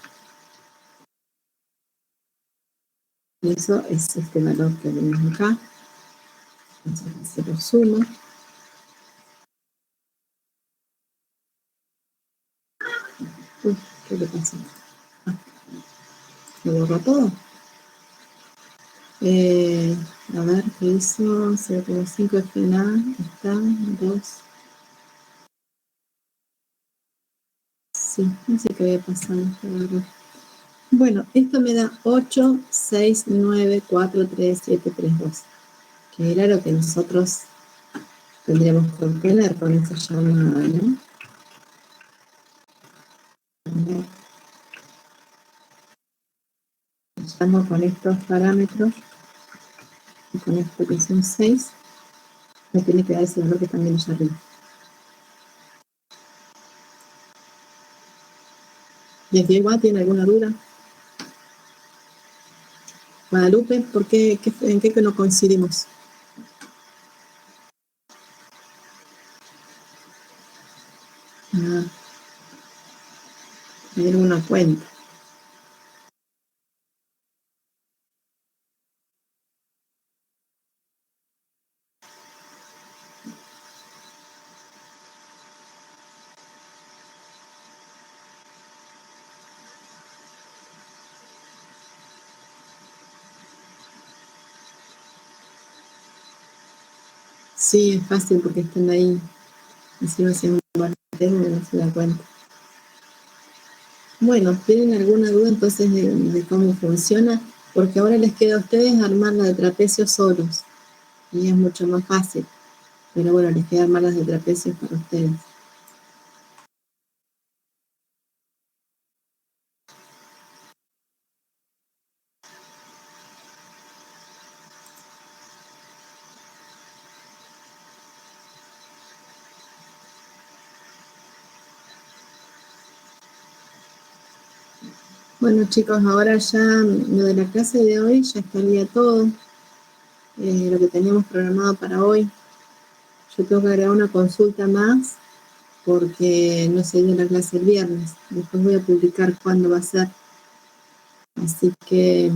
Y eso es este valor que vemos acá. Entonces se lo sumo. Uy, ¿qué le pasa? ¿Me borró todo? A ver, ¿qué hizo? 0,5 F en A. Está, 2. Sí, no sé qué había pasado. Bueno, esto me da 8, 6, 9, 4, 3, 7, 3, 2. Que era lo que nosotros tendríamos que obtener con esa llamada, ¿no? Estamos con estos parámetros y con esto que son 6, me tiene que dar ese valor que también allá arriba. ¿Y aquí igual tiene alguna duda? Guadalupe, ¿en qué no coincidimos? Hay alguna cuenta. Sí, es fácil porque están ahí. Así no se no se da cuenta. Bueno, ¿tienen alguna duda entonces de cómo funciona? Porque ahora les queda a ustedes armar la de trapecio solos. Y es mucho más fácil. Pero bueno, les queda armar las de trapecio para ustedes. Bueno chicos, ahora ya lo de la clase de hoy ya estaría todo. Lo que teníamos programado para hoy. Yo tengo que agregar una consulta más porque no se dio la clase el viernes. Después voy a publicar cuándo va a ser. Así que,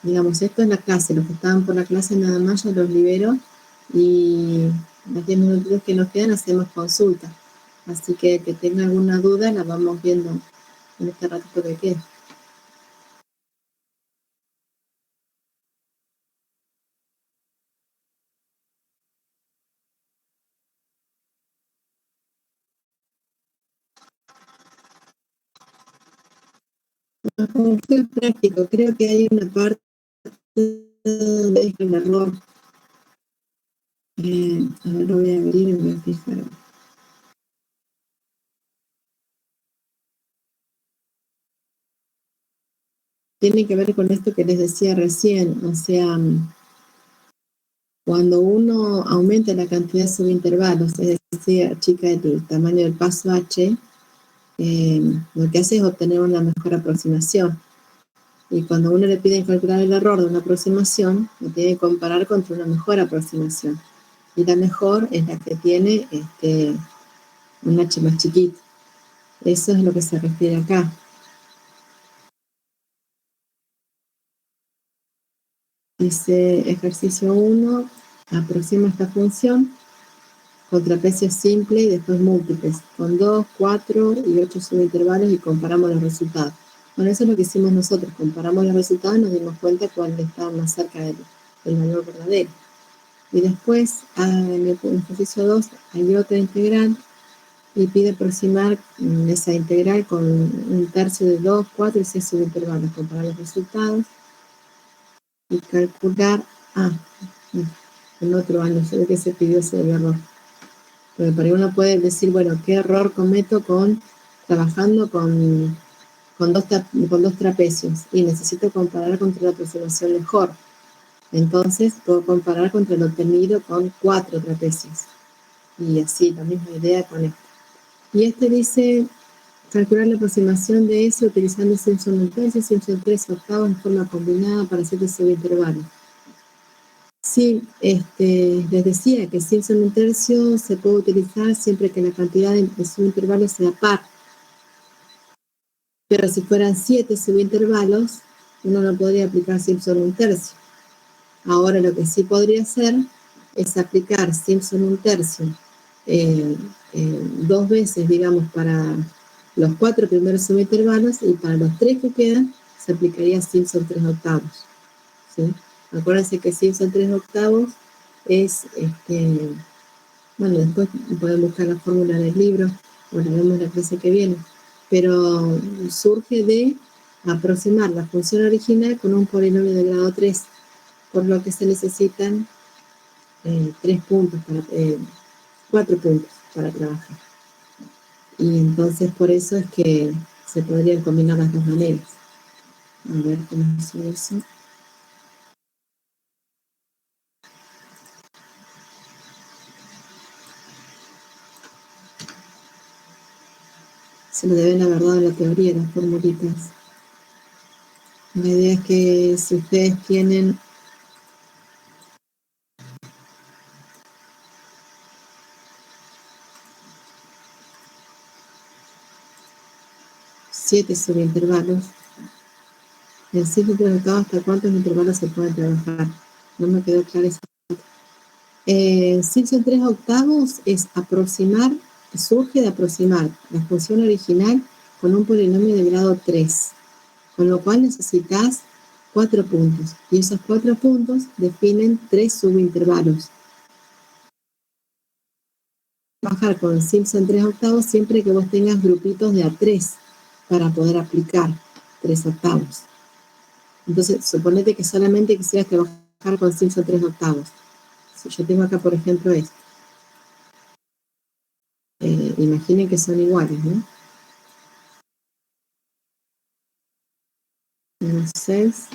digamos, esto es la clase. Los que estaban por la clase nada más ya los libero y los 10 minutos que nos quedan hacemos consulta. Así que tenga alguna duda la vamos viendo en este ratito que queda. Es práctico, creo que hay una parte de el error. A ver, lo voy a abrir y me voy a fijar. Tiene que ver con esto que les decía recién, o sea, cuando uno aumenta la cantidad de subintervalos, es decir, achica el tamaño del paso H, lo que hace es obtener una mejor aproximación. Y cuando uno le pide calcular el error de una aproximación, lo tiene que comparar contra una mejor aproximación. Y la mejor es la que tiene un H más chiquito. Eso es lo que se refiere acá. Dice ejercicio 1, aproxima esta función con trapecio simple y después múltiples, con 2, 4 y 8 subintervalos y comparamos los resultados. Bueno, eso es lo que hicimos nosotros, comparamos los resultados y nos dimos cuenta cuál estaba más cerca del valor verdadero. Y después, en el ejercicio 2, hay otra integral y pide aproximar esa integral con un tercio de 2, 4 y 6 subintervalos, comparar los resultados y calcular, en otro año, yo creo que se pidió ese error. Porque para uno puede decir, bueno, ¿qué error cometo trabajando con dos trapecios? Y necesito comparar contra la aproximación mejor. Entonces, puedo comparar contra lo obtenido con 4 trapecios. Y así, la misma idea con esto. Y este dice, calcular la aproximación de S utilizando Simpson un tercio, Simpson 3 octavos en forma combinada para 7 subintervalos. Sí, les decía que Simpson un tercio se puede utilizar siempre que la cantidad de subintervalos sea par. Pero si fueran 7 subintervalos, uno no podría aplicar Simpson un tercio. Ahora lo que sí podría hacer es aplicar Simpson un tercio 2 veces, digamos, para los 4 primeros subintervalos y para los 3 que quedan se aplicaría Simpson 3 octavos. ¿Sí? Acuérdense que Simpson 3 octavos es, bueno, después pueden buscar la fórmula del libro o la vemos en la clase que viene, pero surge de aproximar la función original con un polinomio de grado 3, por lo que se necesitan 4 puntos para trabajar. Y entonces por eso es que se podrían combinar las dos maneras. A ver cómo es eso. Se lo deben haber dado la teoría, las formulitas. La idea es que si ustedes tienen siete subintervalos, el ciclo preguntado hasta cuántos intervalos se pueden trabajar. No me quedó claro eso. Simpson 3 octavos es aproximar, surge de aproximar la función original con un polinomio de grado 3, con lo cual necesitas 4 puntos, y esos 4 puntos definen 3 subintervalos. Trabajar con Simpson 3 octavos siempre que vos tengas grupitos de A3 para poder aplicar 3 octavos. Entonces, suponete que solamente quisieras trabajar con Simpson 3 octavos. Si yo tengo acá, por ejemplo, esto. Imaginen que son iguales, ¿no? 6.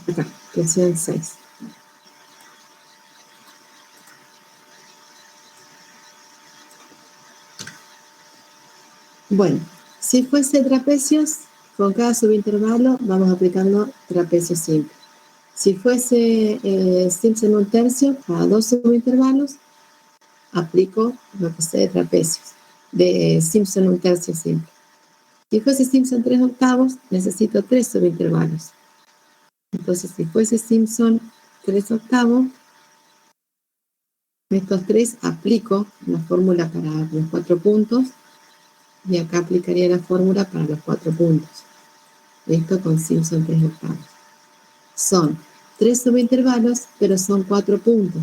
Acá, que sean 6. Bueno, si fuese trapecios, con cada subintervalo vamos aplicando trapecio simple. Si fuese Simpson un tercio, cada 2 subintervalos, aplico lo que sé de trapecios, de Simpson un tercio simple. Si fuese Simpson 3/8, necesito 3 subintervalos. Entonces, si fuese Simpson 3/8, estos 3 aplico la fórmula para los 4 puntos y acá aplicaría la fórmula para los 4 puntos. Esto con Simpson 3/8. Son 3 subintervalos, pero son 4 puntos.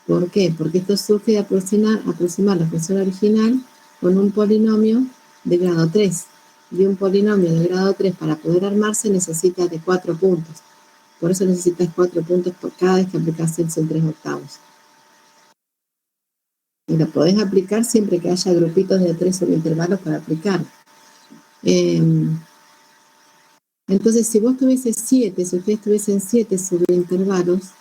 ¿Por qué? Porque esto surge de aproximar la función original con un polinomio de grado 3. Y un polinomio de grado 3 para poder armarse necesita de 4 puntos. Por eso necesitas 4 puntos por cada vez que aplicas Simpson 3/8. Y lo podés aplicar siempre que haya grupitos de 3 subintervalos para aplicar. Entonces, si vos tuvieses 7, si ustedes tuviesen 7 subintervalos,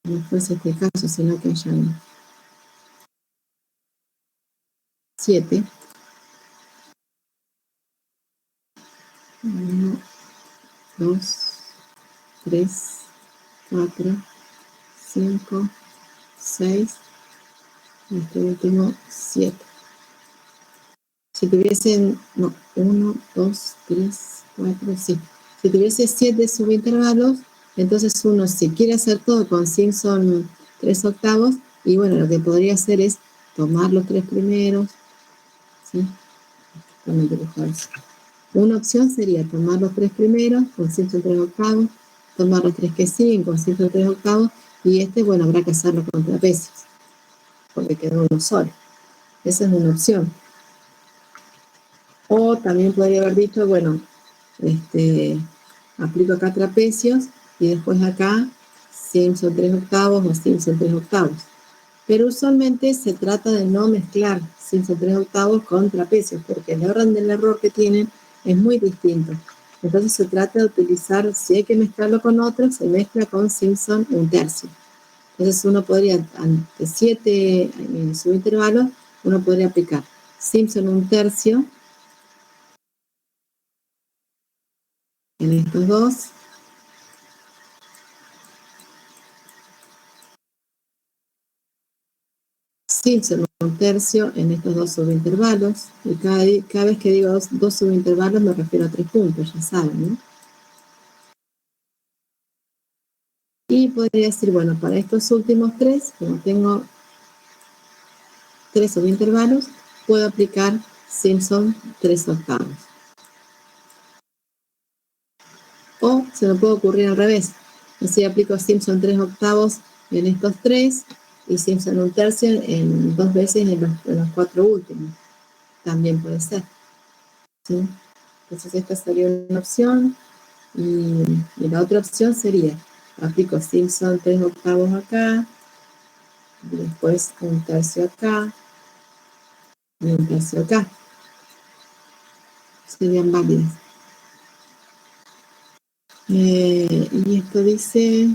no fuese este caso, sino que hayan 7. 1, 2, 3, 4, 5, 6, y este último 7. Si tuviesen, no, 1, 2, 3, 4, sí. Si tuviese 7 subintervalos, entonces uno, si quiere hacer todo con Simpson 3/8, y bueno, lo que podría hacer es tomar los 3 primeros, ¿sí? Una opción sería tomar los 3 primeros con Simpson 3/8, tomar los 3 que siguen con Simpson 3/8, y bueno, habrá que hacerlo con trapecios, porque quedó uno solo. Esa es una opción. O también podría haber dicho, bueno, aplico acá trapecios y después acá Simpson 3/8 o Simpson 3/8. Pero usualmente se trata de no mezclar Simpson 3/8 con trapecios, porque el orden del error que tienen es muy distinto. Entonces se trata de utilizar, si hay que mezclarlo con otro, se mezcla con Simpson un tercio. Entonces uno podría, ante 7 subintervalos, uno podría aplicar Simpson un tercio en estos dos, Simpson un tercio en estos dos subintervalos, y cada vez que digo dos subintervalos me refiero a 3 puntos, ya saben, ¿no? Y podría decir, bueno, para estos últimos 3, como tengo 3 subintervalos, puedo aplicar Simpson 3/8. O se me puede ocurrir al revés. Así aplico Simpson 3/8 en estos 3 y Simpson un tercio en 2 veces en los 4 últimos. También puede ser, ¿sí? Entonces esta sería una opción. Y la otra opción sería, aplico Simpson 3/8 acá, y después un tercio acá, y un tercio acá. Serían válidas. Y esto dice,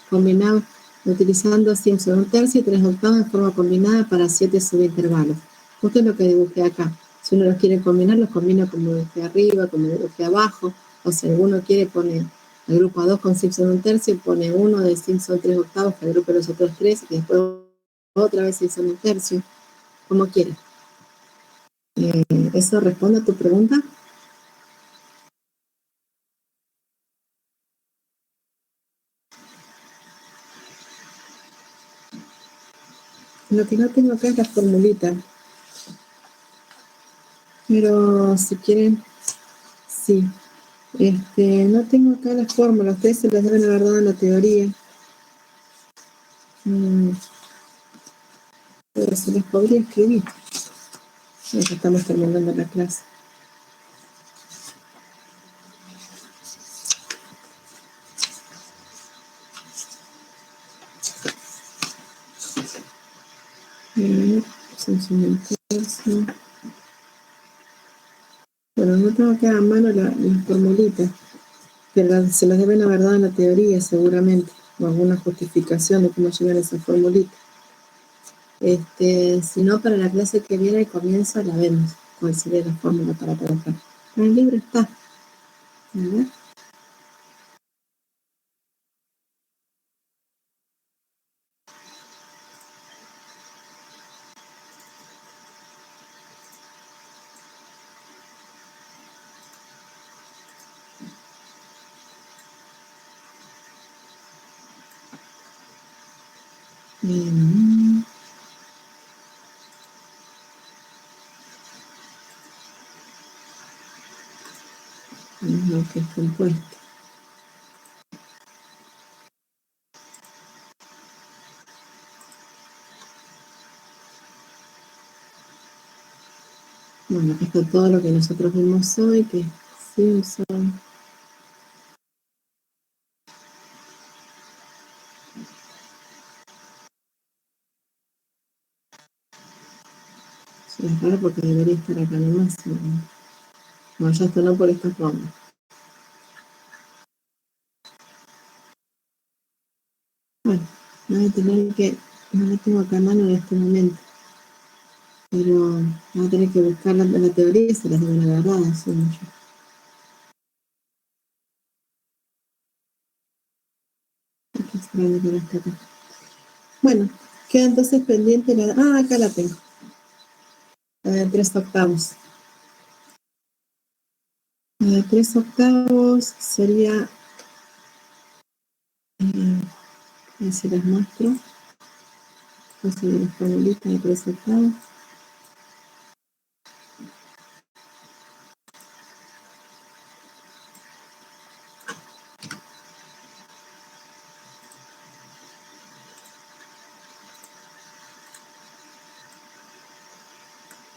combinar, utilizando Simpson un tercio y 3/8 en forma combinada para 7 subintervalos. Justo es lo que dibujé acá. Si uno los quiere combinar, los combina como dibujé arriba, como dibujé abajo. O si alguno quiere, pone el grupo A2 con Simpson un tercio, pone uno de Simpson 3/8, que agrupe los otros 3, y después otra vez Simpson un tercio, como quiera. ¿Eso responde a tu pregunta? Lo que no tengo acá es la formulita. Pero si quieren, sí. No tengo acá las fórmulas, ustedes se las deben haber dado en la teoría. Pero se las podría escribir. Ya estamos terminando la clase. Bueno, no tengo acá a mano la formulita, pero se las deben haber dado en la teoría seguramente, o alguna justificación de cómo llegar a esa formulita. Si no, para la clase que viene al comienzo la vemos, cuál sería la fórmula para trabajar. En el libro está. A ver. Lo que es compuesto. Bueno, esto es todo lo que nosotros vimos hoy, que es Simpson. Es raro porque debería estar acá nomás. No, ya esto no por esta forma. Bueno, voy a tener que, no la tengo acá a mano en este momento, pero voy a tener que buscar la teoría y se las deben agarrar, asumo yo. Qué extraño que no está acá. Bueno, queda entonces pendiente la... Ah, acá la tengo. La de 3/8. La de 3/8 sería... a ver si las muestro. Voy a seguir las formulitas de 3/8.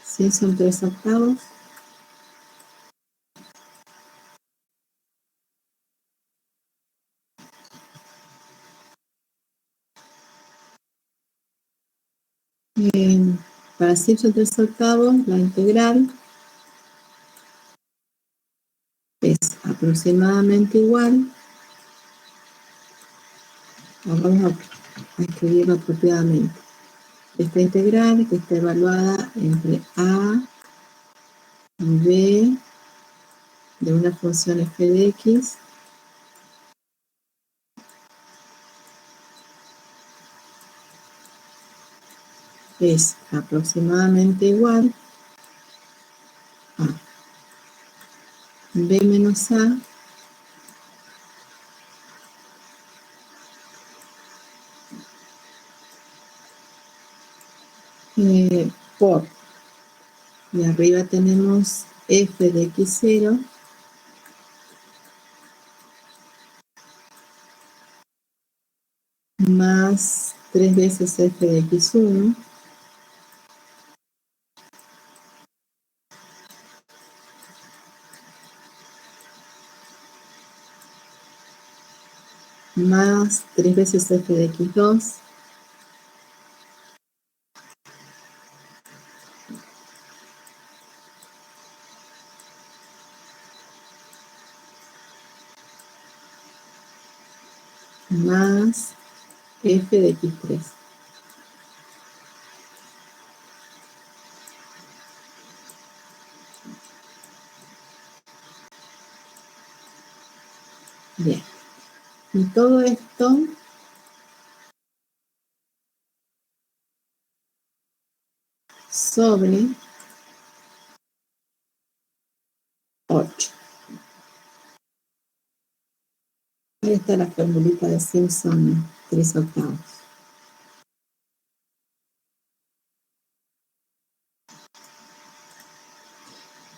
Sí, son 3/8. Para Simpson 3/8, la integral es aproximadamente igual. Vamos a escribirlo apropiadamente. Esta integral que está evaluada entre a y b de una función f de x es aproximadamente igual a b menos a por, y arriba tenemos f de x0 más 3 veces f de x1 más 3 veces f de x2 más f de x3. Bien. Y todo esto sobre 8. Ahí está la formulita de Simpson 3/8.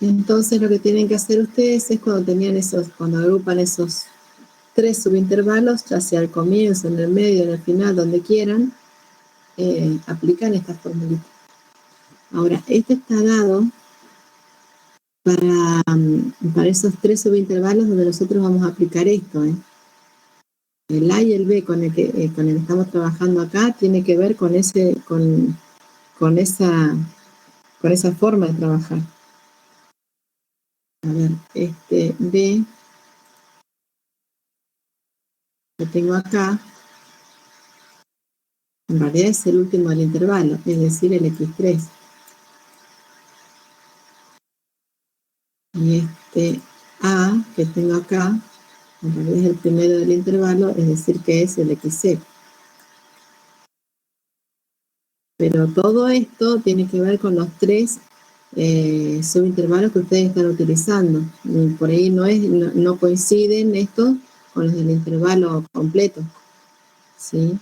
Entonces lo que tienen que hacer ustedes es cuando agrupan esos 3 subintervalos, ya sea al comienzo, en el medio, en el final, donde quieran, aplican esta formulita. Ahora, este está dado para esos 3 subintervalos donde nosotros vamos a aplicar esto. El A y el B con el que estamos trabajando acá tiene que ver con esa forma de trabajar. A ver, este B que tengo acá, en realidad es el último del intervalo, es decir, el x3. Y este A que tengo acá, en realidad es el primero del intervalo, es decir, que es el x0. Pero todo esto tiene que ver con los 3 subintervalos que ustedes están utilizando. Y por ahí no coinciden estos con los del intervalo completo, ¿sí?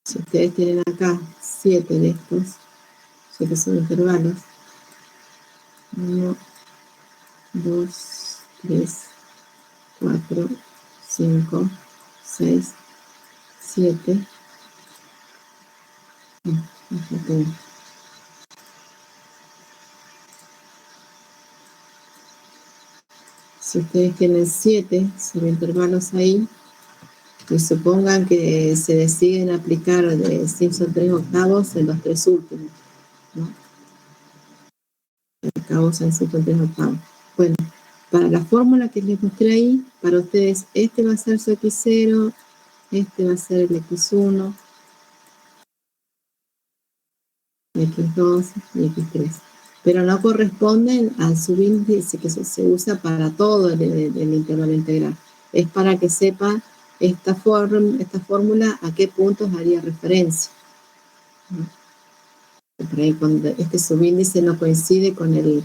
Si ustedes tienen acá 7 de estos, 7 son intervalos, 1, 2, 3, 4, 5, 6, 7, si ustedes tienen 7 subintervalos ahí, y supongan que se deciden aplicar de Simpson 3/8 en los 3 últimos, ¿no? Octavos en Simpson 3/8. Bueno, para la fórmula que les mostré ahí, para ustedes este va a ser su x0, este va a ser el x1, x2 y x3. Pero no corresponden al subíndice que se usa para todo el intervalo integral. Es para que sepa esta fórmula a qué puntos haría referencia. Por ahí cuando este subíndice no coincide con el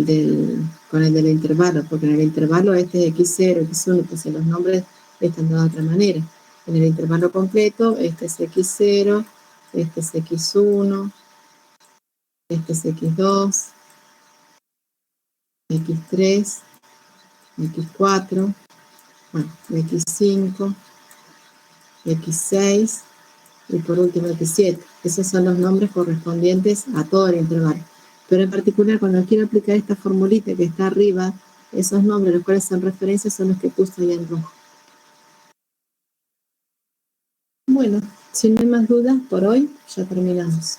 del intervalo, porque en el intervalo este es x0, x1, entonces los nombres están dados de otra manera. En el intervalo completo, este es x0, este es x1, este es x2, x3, x4, bueno, x5, x6 y por último x7. Esos son los nombres correspondientes a todo el intervalo. Pero en particular, cuando quiero aplicar esta formulita que está arriba, esos nombres, los cuales son referencias, son los que puse ahí en rojo. Bueno, si no hay más dudas, por hoy ya terminamos.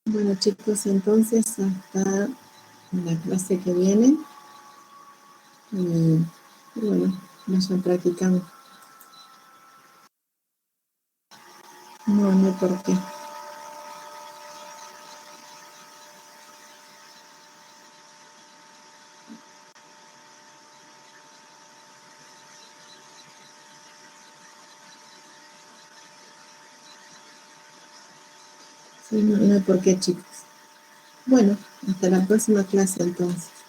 Bueno, chicos, entonces hasta la clase que viene. Y bueno, vayan practicando. No, no hay por qué. Sí, no hay por qué, chicos. Bueno, hasta la próxima clase entonces.